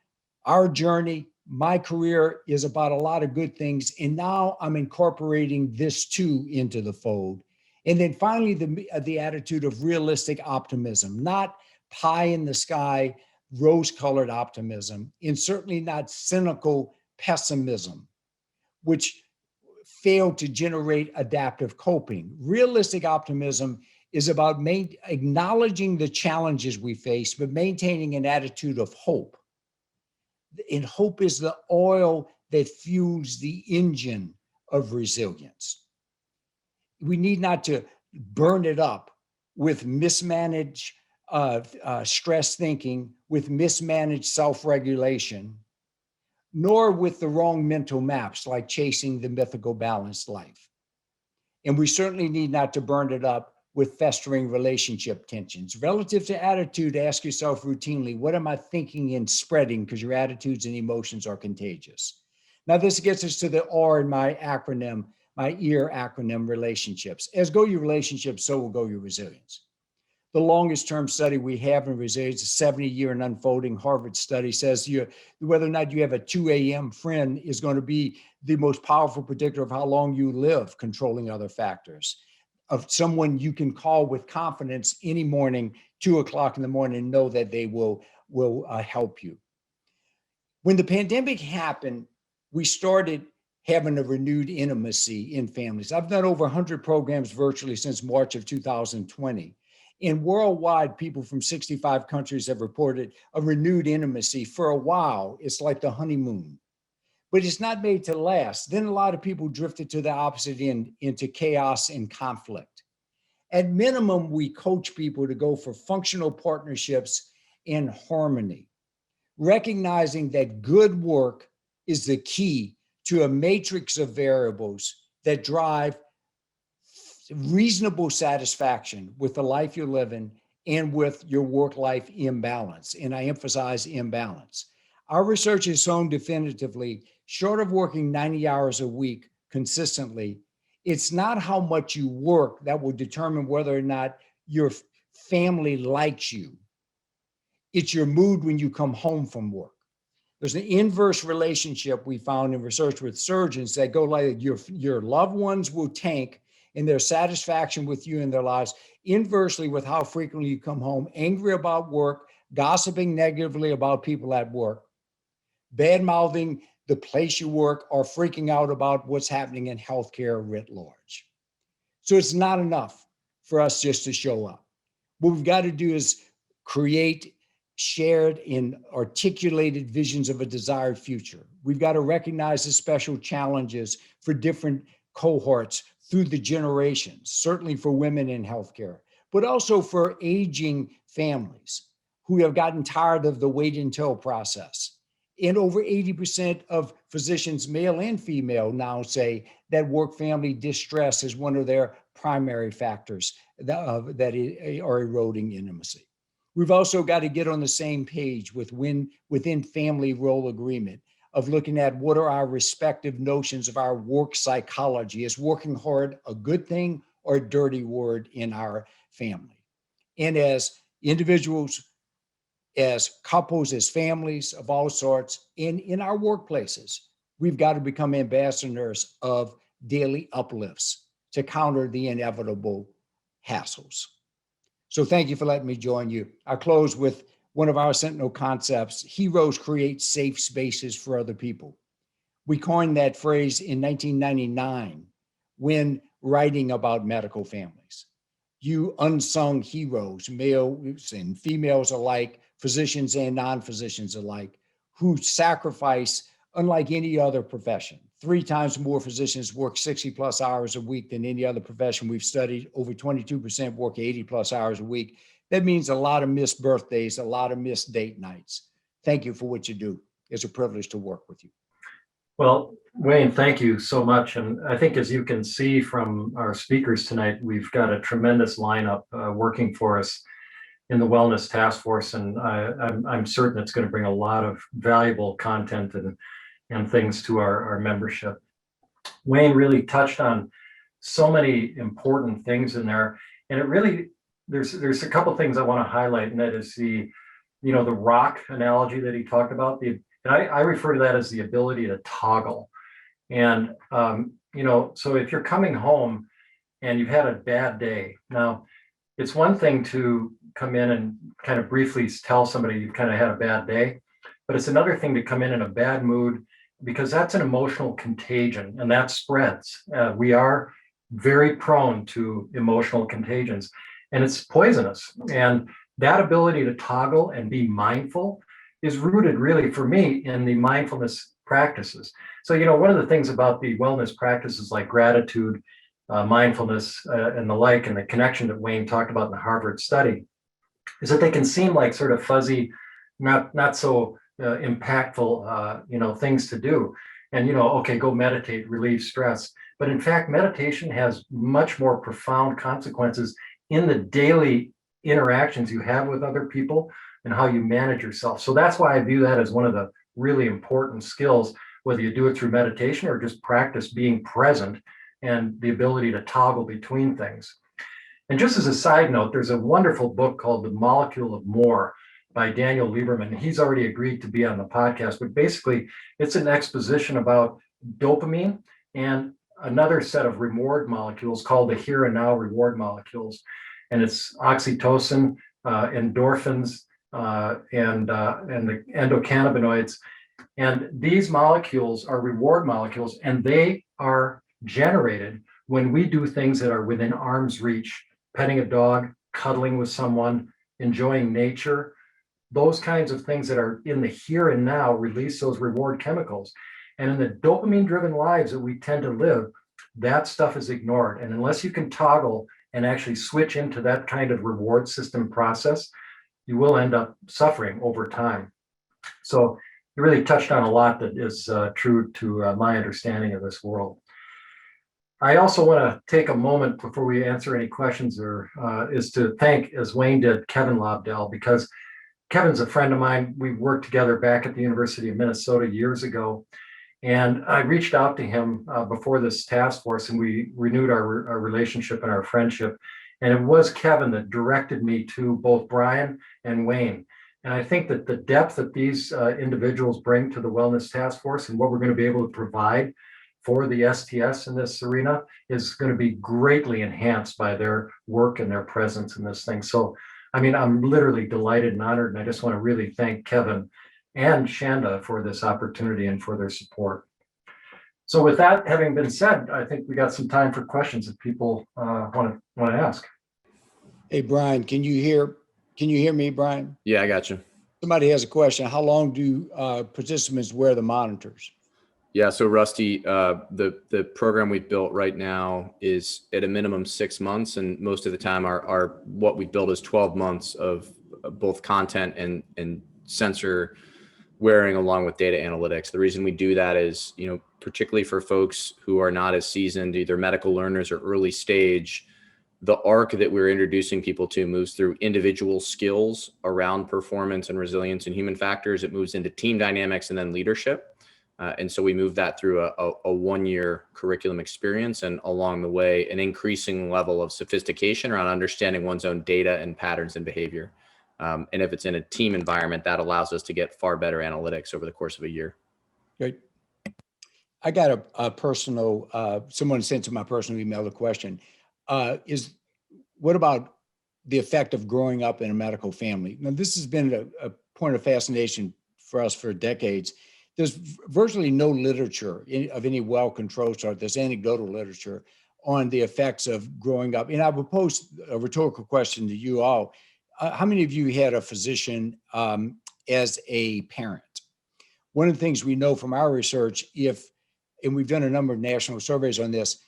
our journey, my career is about a lot of good things. And now I'm incorporating this too into the fold. And then finally, the attitude of realistic optimism, not pie in the sky, rose-colored optimism, and certainly not cynical pessimism, which failed to generate adaptive coping. Realistic optimism is about acknowledging the challenges we face, but maintaining an attitude of hope. And hope is the oil that fuels the engine of resilience. We need not to burn it up with mismanaged stress thinking, with mismanaged self-regulation, nor with the wrong mental maps like chasing the mythical balanced life. And we certainly need not to burn it up with festering relationship tensions. Relative to attitude, ask yourself routinely, what am I thinking and spreading? Because your attitudes and emotions are contagious. Now, this gets us to the R in my acronym, my EAR acronym, relationships. As go your relationships, so will go your resilience. The longest term study we have in resilience, a 70-year and unfolding Harvard study, says whether or not you have a 2 a.m. friend is going to be the most powerful predictor of how long you live, controlling other factors. Of someone you can call with confidence any morning, 2 o'clock in the morning, and know that they will help you. When the pandemic happened, we started having a renewed intimacy in families. I've done over 100 programs virtually since March of 2020. And worldwide, people from 65 countries have reported a renewed intimacy. For a while, it's like the honeymoon, but it's not made to last. Then a lot of people drifted to the opposite end, into chaos and conflict. At minimum, we coach people to go for functional partnerships in harmony, recognizing that good work is the key to a matrix of variables that drive reasonable satisfaction with the life you're living and with your work-life imbalance. And I emphasize imbalance. Our research has shown definitively, short of working 90 hours a week consistently, it's not how much you work that will determine whether or not your family likes you. It's your mood when you come home from work. There's an inverse relationship we found in research with surgeons that go like your loved ones will tank in their satisfaction with you in their lives, inversely with how frequently you come home, angry about work, gossiping negatively about people at work, bad-mouthing the place you work, or freaking out about what's happening in healthcare writ large. So it's not enough for us just to show up. What we've got to do is create shared and articulated visions of a desired future. We've got to recognize the special challenges for different cohorts through the generations, certainly for women in healthcare, but also for aging families who have gotten tired of the wait until process. And over 80% of physicians, male and female, now say that work-family distress is one of their primary factors that are eroding intimacy. We've also got to get on the same page within family role agreement of looking at what are our respective notions of our work psychology. Is working hard a good thing or a dirty word in our family? And as individuals, as couples, as families of all sorts, in our workplaces, we've got to become ambassadors of daily uplifts to counter the inevitable hassles. So thank you for letting me join you. I'll close with one of our Sentinel concepts: heroes create safe spaces for other people. We coined that phrase in 1999 when writing about medical families. You unsung heroes, males and females alike, physicians and non-physicians alike, who sacrifice unlike any other profession. 3 times more physicians work 60 plus hours a week than any other profession we've studied. Over 22% work 80 plus hours a week. That means a lot of missed birthdays, a lot of missed date nights. Thank you for what you do. It's a privilege to work with you. Well, Wayne, thank you so much. And I think, as you can see from our speakers tonight, we've got a tremendous lineup working for us in the Wellness Task Force. And I'm certain it's going to bring a lot of valuable content and things to our membership. Wayne really touched on so many important things in there. And it really, there's a couple things I want to highlight, and that is the rock analogy that he talked about. And I refer to that as the ability to toggle. And, so if you're coming home and you've had a bad day, now it's one thing to come in and kind of briefly tell somebody you've kind of had a bad day, but it's another thing to come in a bad mood, because that's an emotional contagion and that spreads. We are very prone to emotional contagions, and it's poisonous. And that ability to toggle and be mindful is rooted, really, for me, in the mindfulness practices. So, one of the things about the wellness practices like gratitude, mindfulness, and the like, and the connection that Wayne talked about in the Harvard study, is that they can seem like sort of fuzzy, not so impactful, things to do. And, okay, go meditate, relieve stress. But in fact, meditation has much more profound consequences in the daily interactions you have with other people and how you manage yourself. So that's why I view that as one of the really important skills, whether you do it through meditation or just practice being present and the ability to toggle between things. And just as a side note, there's a wonderful book called The Molecule of More by Daniel Lieberman. He's already agreed to be on the podcast, but basically it's an exposition about dopamine and another set of reward molecules called the here and now reward molecules. And it's oxytocin, endorphins, and the endocannabinoids. And these molecules are reward molecules, and they are generated when we do things that are within arm's reach: petting a dog, cuddling with someone, enjoying nature. Those kinds of things that are in the here and now release those reward chemicals. And in the dopamine-driven lives that we tend to live, that stuff is ignored. And unless you can toggle and actually switch into that kind of reward system process, you will end up suffering over time. So you really touched on a lot that is true to my understanding of this world. I also want to take a moment before we answer any questions, is to thank, as Wayne did, Kevin Lobdell, because Kevin's a friend of mine. We worked together back at the University of Minnesota years ago. And I reached out to him before this task force, and we renewed our relationship and our friendship. And it was Kevin that directed me to both Brian and Wayne. And I think that the depth that these individuals bring to the Wellness Task Force and what we're going to be able to provide for the STS in this arena is going to be greatly enhanced by their work and their presence in this thing. So, I mean, I'm literally delighted and honored, and I just want to really thank Kevin and Shanda for this opportunity and for their support. So with that having been said, I think we got some time for questions if people want to ask. Hey, Brian, can you hear me, Brian? Yeah, I got you. Somebody has a question. How long do participants wear the monitors? Yeah, so Rusty, the program we've built right now is at a minimum 6 months, and most of the time our what we built is 12 months of both content and sensor wearing along with data analytics. The reason we do that is, particularly for folks who are not as seasoned, either medical learners or early stage, the arc that we're introducing people to moves through individual skills around performance and resilience and human factors. It moves into team dynamics and then leadership. And so we moved that through a 1-year curriculum experience, and along the way, an increasing level of sophistication around understanding one's own data and patterns and behavior. And if it's in a team environment, that allows us to get far better analytics over the course of a year. Great. I got a personal, someone sent to my personal email a question. What about the effect of growing up in a medical family? Now, this has been a point of fascination for us for decades. There's virtually no literature of any well-controlled sort, there's anecdotal literature on the effects of growing up. And I will pose a rhetorical question to you all. How many of you had a physician as a parent? One of the things we know from our research, and we've done a number of national surveys on this,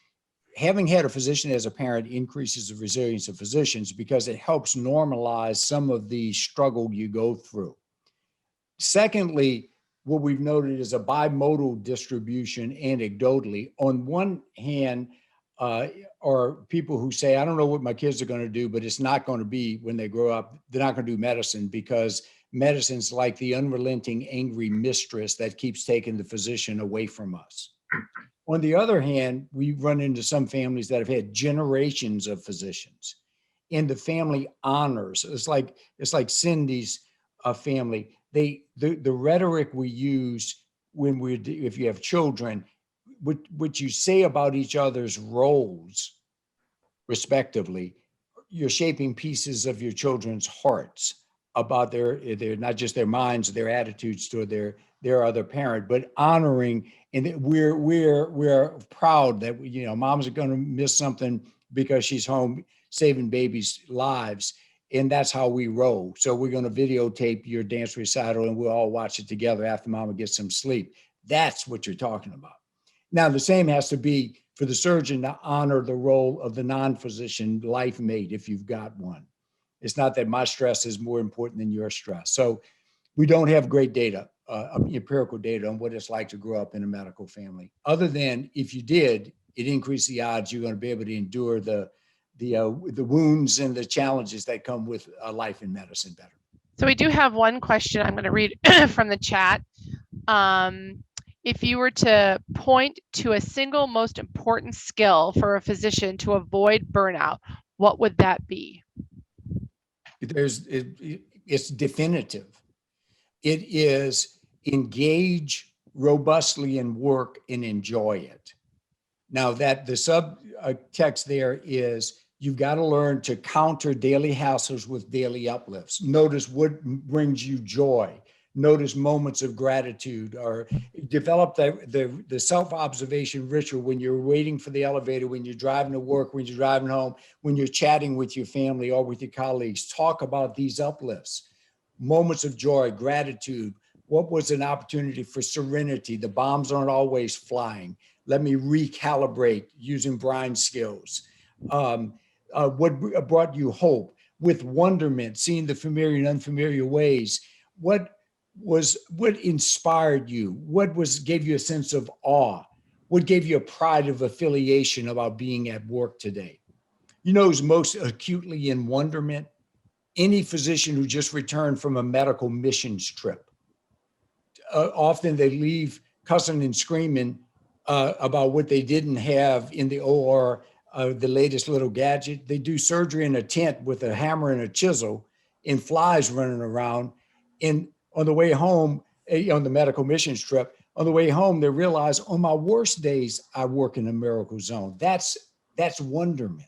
having had a physician as a parent increases the resilience of physicians because it helps normalize some of the struggle you go through. Secondly, what we've noted is a bimodal distribution anecdotally. On one hand, are people who say, I don't know what my kids are going to do, but it's not going to be when they grow up, they're not going to do medicine because medicine's like the unrelenting, angry mistress that keeps taking the physician away from us. On the other hand, we run into some families that have had generations of physicians, and the family honors. It's like Cindy's family. The rhetoric we use if you have children, what you say about each other's roles, respectively, you're shaping pieces of your children's hearts about their not just their minds, their attitudes toward their other parent, but honoring. And we're proud that moms are going to miss something because she's home saving babies' lives. And that's how we roll. So we're going to videotape your dance recital and we'll all watch it together after mama gets some sleep. That's what you're talking about. Now, the same has to be for the surgeon to honor the role of the non-physician life mate if you've got one. It's not that my stress is more important than your stress. So we don't have great data, empirical data on what it's like to grow up in a medical family. Other than if you did, it increased the odds you're going to be able to endure the wounds and the challenges that come with a life in medicine better. So we do have one question I'm going to read from the chat. If you were to point to a single most important skill for a physician to avoid burnout, what would that be? It's definitive. It is engage robustly in work and enjoy it. Now that the subtext there is you've got to learn to counter daily hassles with daily uplifts. Notice what brings you joy. Notice moments of gratitude, or develop the self-observation ritual when you're waiting for the elevator, when you're driving to work, when you're driving home, when you're chatting with your family or with your colleagues. Talk about these uplifts, moments of joy, gratitude. What was an opportunity for serenity? The bombs aren't always flying. Let me recalibrate using Brian's skills. What brought you hope? With wonderment, seeing the familiar and unfamiliar ways. What inspired you? What gave you a sense of awe? What gave you a pride of affiliation about being at work today? You know who's most acutely in wonderment? Any physician who just returned from a medical missions trip. Often they leave cussing and screaming about what they didn't have in the OR, the latest little gadget. They do surgery in a tent with a hammer and a chisel and flies running around. And on the way home, on the medical missions trip, on the way home, they realize on my worst days, I work in a miracle zone. That's wonderment.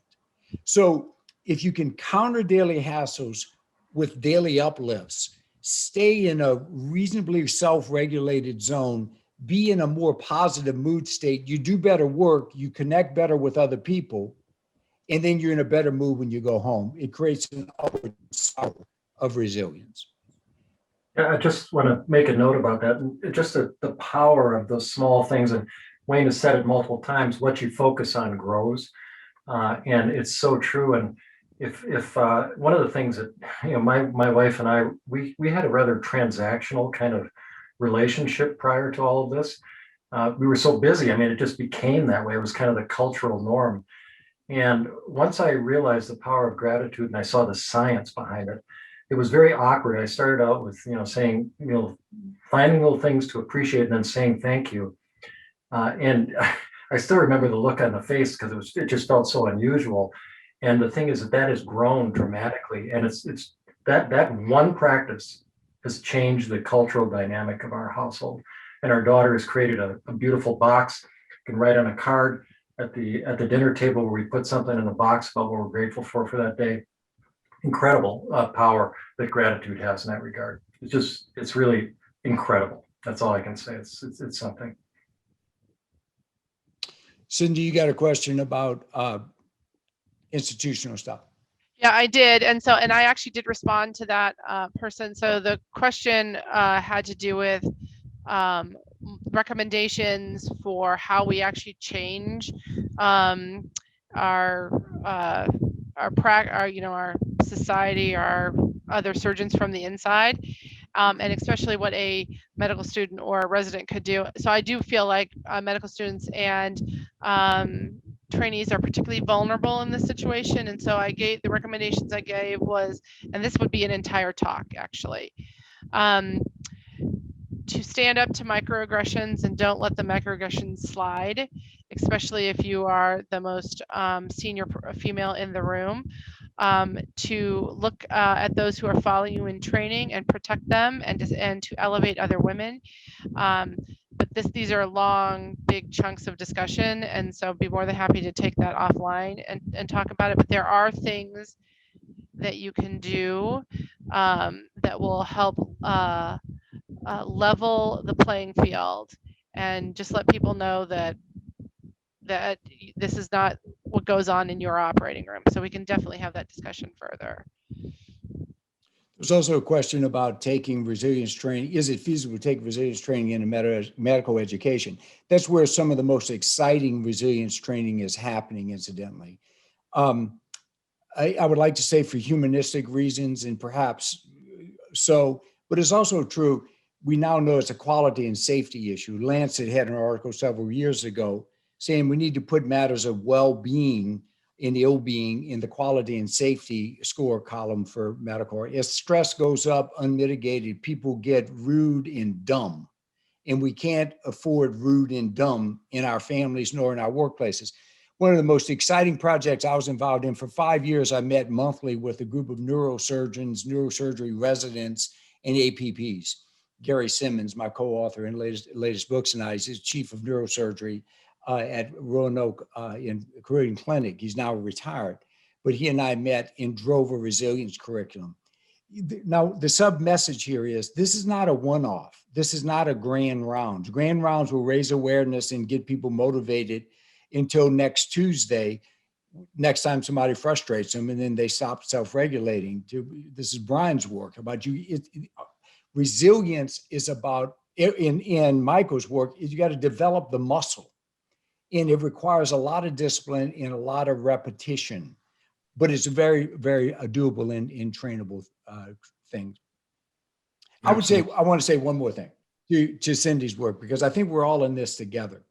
So if you can counter daily hassles with daily uplifts, stay in a reasonably self-regulated zone, be in a more positive mood state, you do better work, you connect better with other people, and then you're in a better mood when you go home. It creates an upward cycle of resilience. I just want to make a note about that. Just the power of those small things. And Wayne has said it multiple times, what you focus on grows. And it's so true. And if one of the things that, my wife and I, we had a rather transactional kind of relationship prior to all of this. We were so busy. I mean, it just became that way. It was kind of the cultural norm. And once I realized the power of gratitude and I saw the science behind it, it was very awkward. I started out with, saying, finding little things to appreciate and then saying thank you. And I still remember the look on the face because it just felt so unusual. And the thing is that has grown dramatically, and it's that one practice has changed the cultural dynamic of our household. And our daughter has created a beautiful box. You can write on a card at the dinner table where we put something in the box about what we're grateful for that day. Incredible power that gratitude has in that regard. It's really incredible. That's all I can say. It's something. Cindy, you got a question about institutional stuff? Yeah, I did. And I actually did respond to that person. So the question had to do with recommendations for how we actually change our society, our other surgeons from the inside, and especially what a medical student or a resident could do. So I do feel like medical students and trainees are particularly vulnerable in this situation. And so the recommendations I gave was, and this would be an entire talk actually, to stand up to microaggressions and don't let the microaggressions slide, especially if you are the most senior female in the room, to look at those who are following you in training and protect them, and to elevate other women. But these are long, big chunks of discussion, and so I'd be more than happy to take that offline and talk about it. But there are things that you can do that will help level the playing field, and just let people know that this is not what goes on in your operating room. So we can definitely have that discussion further. There's also a question about taking resilience training. Is it feasible to take resilience training into medical education? That's where some of the most exciting resilience training is happening, incidentally. I would like to say for humanistic reasons, and perhaps so, but it's also true. We now know it's a quality and safety issue. Lancet had an article several years ago saying we need to put matters of well-being and ill-being in the quality and safety score column for medical. As stress goes up unmitigated, people get rude and dumb. And we can't afford rude and dumb in our families nor in our workplaces. One of the most exciting projects I was involved in for 5 years, I met monthly with a group of neurosurgeons, neurosurgery residents, and APPs. Gary Simmons, my co-author in latest books, and he's chief of neurosurgery at Roanoke in Herrington Clinic. He's now retired, but he and I met and drove a resilience curriculum. Now, the sub message here is this is not a one-off. This is not a grand rounds. Grand rounds will raise awareness and get people motivated until next Tuesday, next time somebody frustrates them, and then they stop self-regulating. This is Brian's work about you. Resilience is about, in Michael's work, is you got to develop the muscle. And it requires a lot of discipline and a lot of repetition, but it's very, very doable and trainable thing. I want to say one more thing to Cindy's work, because I think we're all in this together.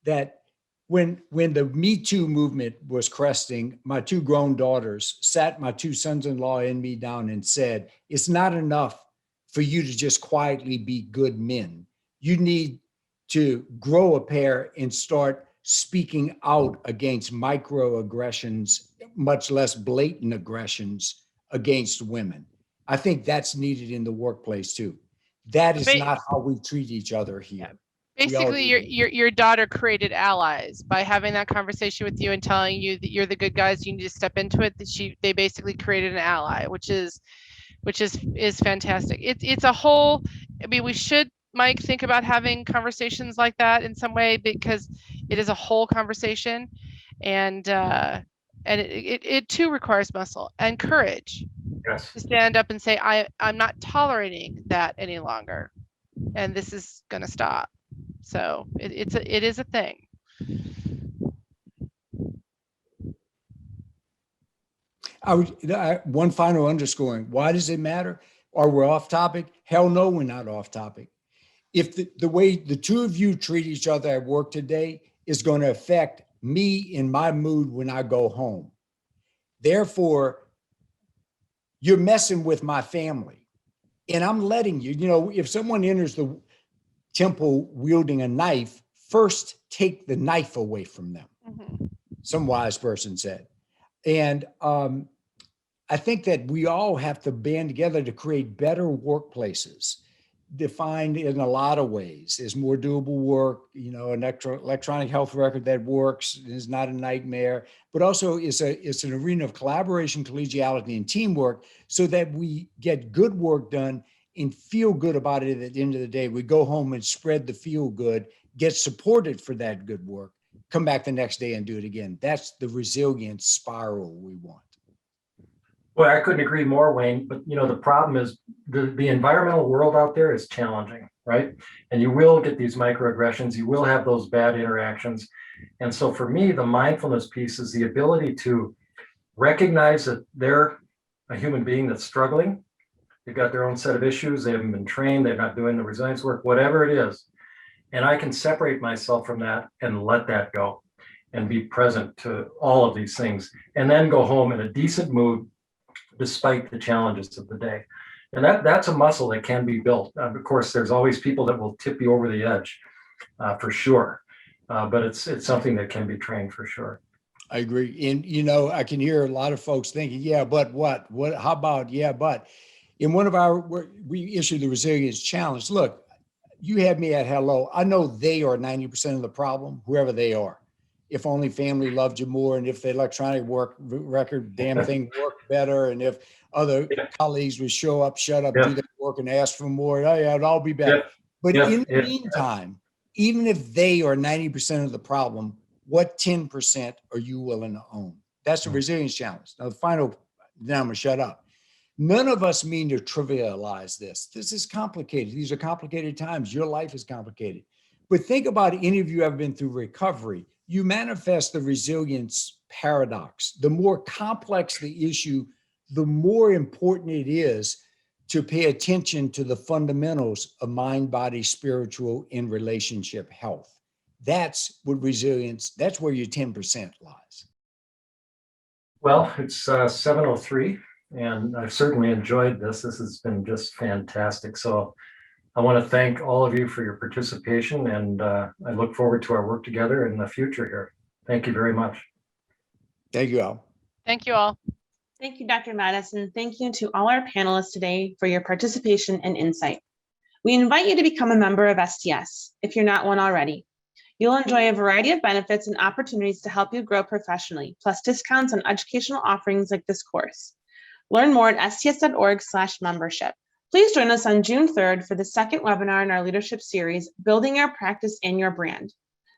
That when the Me Too movement was cresting, my two grown daughters sat my two sons-in-law and me down and said, it's not enough for you to just quietly be good men. You need to grow a pair and start speaking out against microaggressions, much less blatant aggressions against women. I think that's needed in the workplace too. That is not how we treat each other here. Basically, your daughter created allies by having that conversation with you and telling you that you're the good guys, you need to step into it. They basically created an ally, which is fantastic. It's a whole, I mean, we should, Mike, think about having conversations like that in some way, because it is a whole conversation, and it too requires muscle and courage. Yes. To stand up and say, I'm not tolerating that any longer, and this is going to stop. So it is a thing. One final underscoring. Why does it matter? Are we off topic? Hell no, we're not off topic. If the way the two of you treat each other at work today is going to affect me in my mood when I go home. Therefore, You're messing with my family. And I'm letting you, if someone enters the temple wielding a knife, first take the knife away from them. Mhm. Some wise person said. And I think that we all have to band together to create better workplaces, defined in a lot of ways. There's more doable work, an electronic health record that works, is not a nightmare, but also it's an arena of collaboration, collegiality, and teamwork, so that we get good work done and feel good about it at the end of the day. We go home and spread the feel good, get supported for that good work, come back the next day and do it again. That's the resilient spiral we want. Well, I couldn't agree more, Wayne, but the problem is the environmental world out there is challenging, right? And you will get these microaggressions, you will have those bad interactions. And so for me, the mindfulness piece is the ability to recognize that they're a human being that's struggling. They've got their own set of issues, they haven't been trained, they're not doing the resilience work, whatever it is. And I can separate myself from that and let that go and be present to all of these things, and then go home in a decent mood despite the challenges of the day. And that's a muscle that can be built. Of course, there's always people that will tip you over the edge, for sure. But it's something that can be trained for sure. I agree. And, I can hear a lot of folks thinking, yeah, but what, how about, yeah, but in one of we issued the resilience challenge. Look, you had me at hello. I know they are 90% of the problem, whoever they are. If only family loved you more, and if the electronic work record damn thing worked better, and if other colleagues would show up, shut up, do their work, and ask for more, yeah, it'd all be better. But in the meantime, even if they are 90% of the problem, what 10% are you willing to own? That's the resilience challenge. Now, then I'm gonna shut up. None of us mean to trivialize this. This is complicated. These are complicated times. Your life is complicated. But think about any of you ever been through recovery. You manifest the resilience paradox. The more complex the issue, the more important it is to pay attention to the fundamentals of mind, body, spiritual, and relationship health. That's what resilience, that's where your 10% lies. Well, it's 7:03, and I've certainly enjoyed this. This has been just fantastic. So I want to thank all of you for your participation, and I look forward to our work together in the future here. Thank you very much. Thank you, Al. Thank you all. Thank you, Dr. Maddaus, and thank you to all our panelists today for your participation and insight. We invite you to become a member of STS if you're not one already. You'll enjoy a variety of benefits and opportunities to help you grow professionally, plus discounts on educational offerings like this course. Learn more at sts.org/membership. Please join us on June 3rd for the second webinar in our leadership series, Building Your Practice and Your Brand.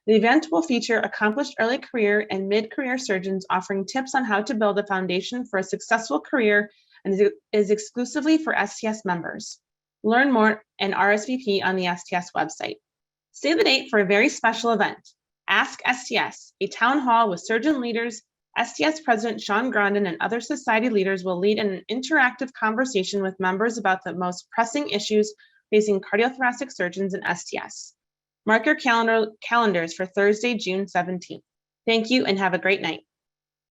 The event will feature accomplished early career and mid-career surgeons offering tips on how to build a foundation for a successful career, and is exclusively for STS members. Learn more and RSVP on the STS website. Save the date for a very special event, Ask STS, a town hall with surgeon leaders. STS President Sean Grondin and other society leaders will lead an interactive conversation with members about the most pressing issues facing cardiothoracic surgeons in STS. Mark your calendars for Thursday, June 17th. Thank you and have a great night.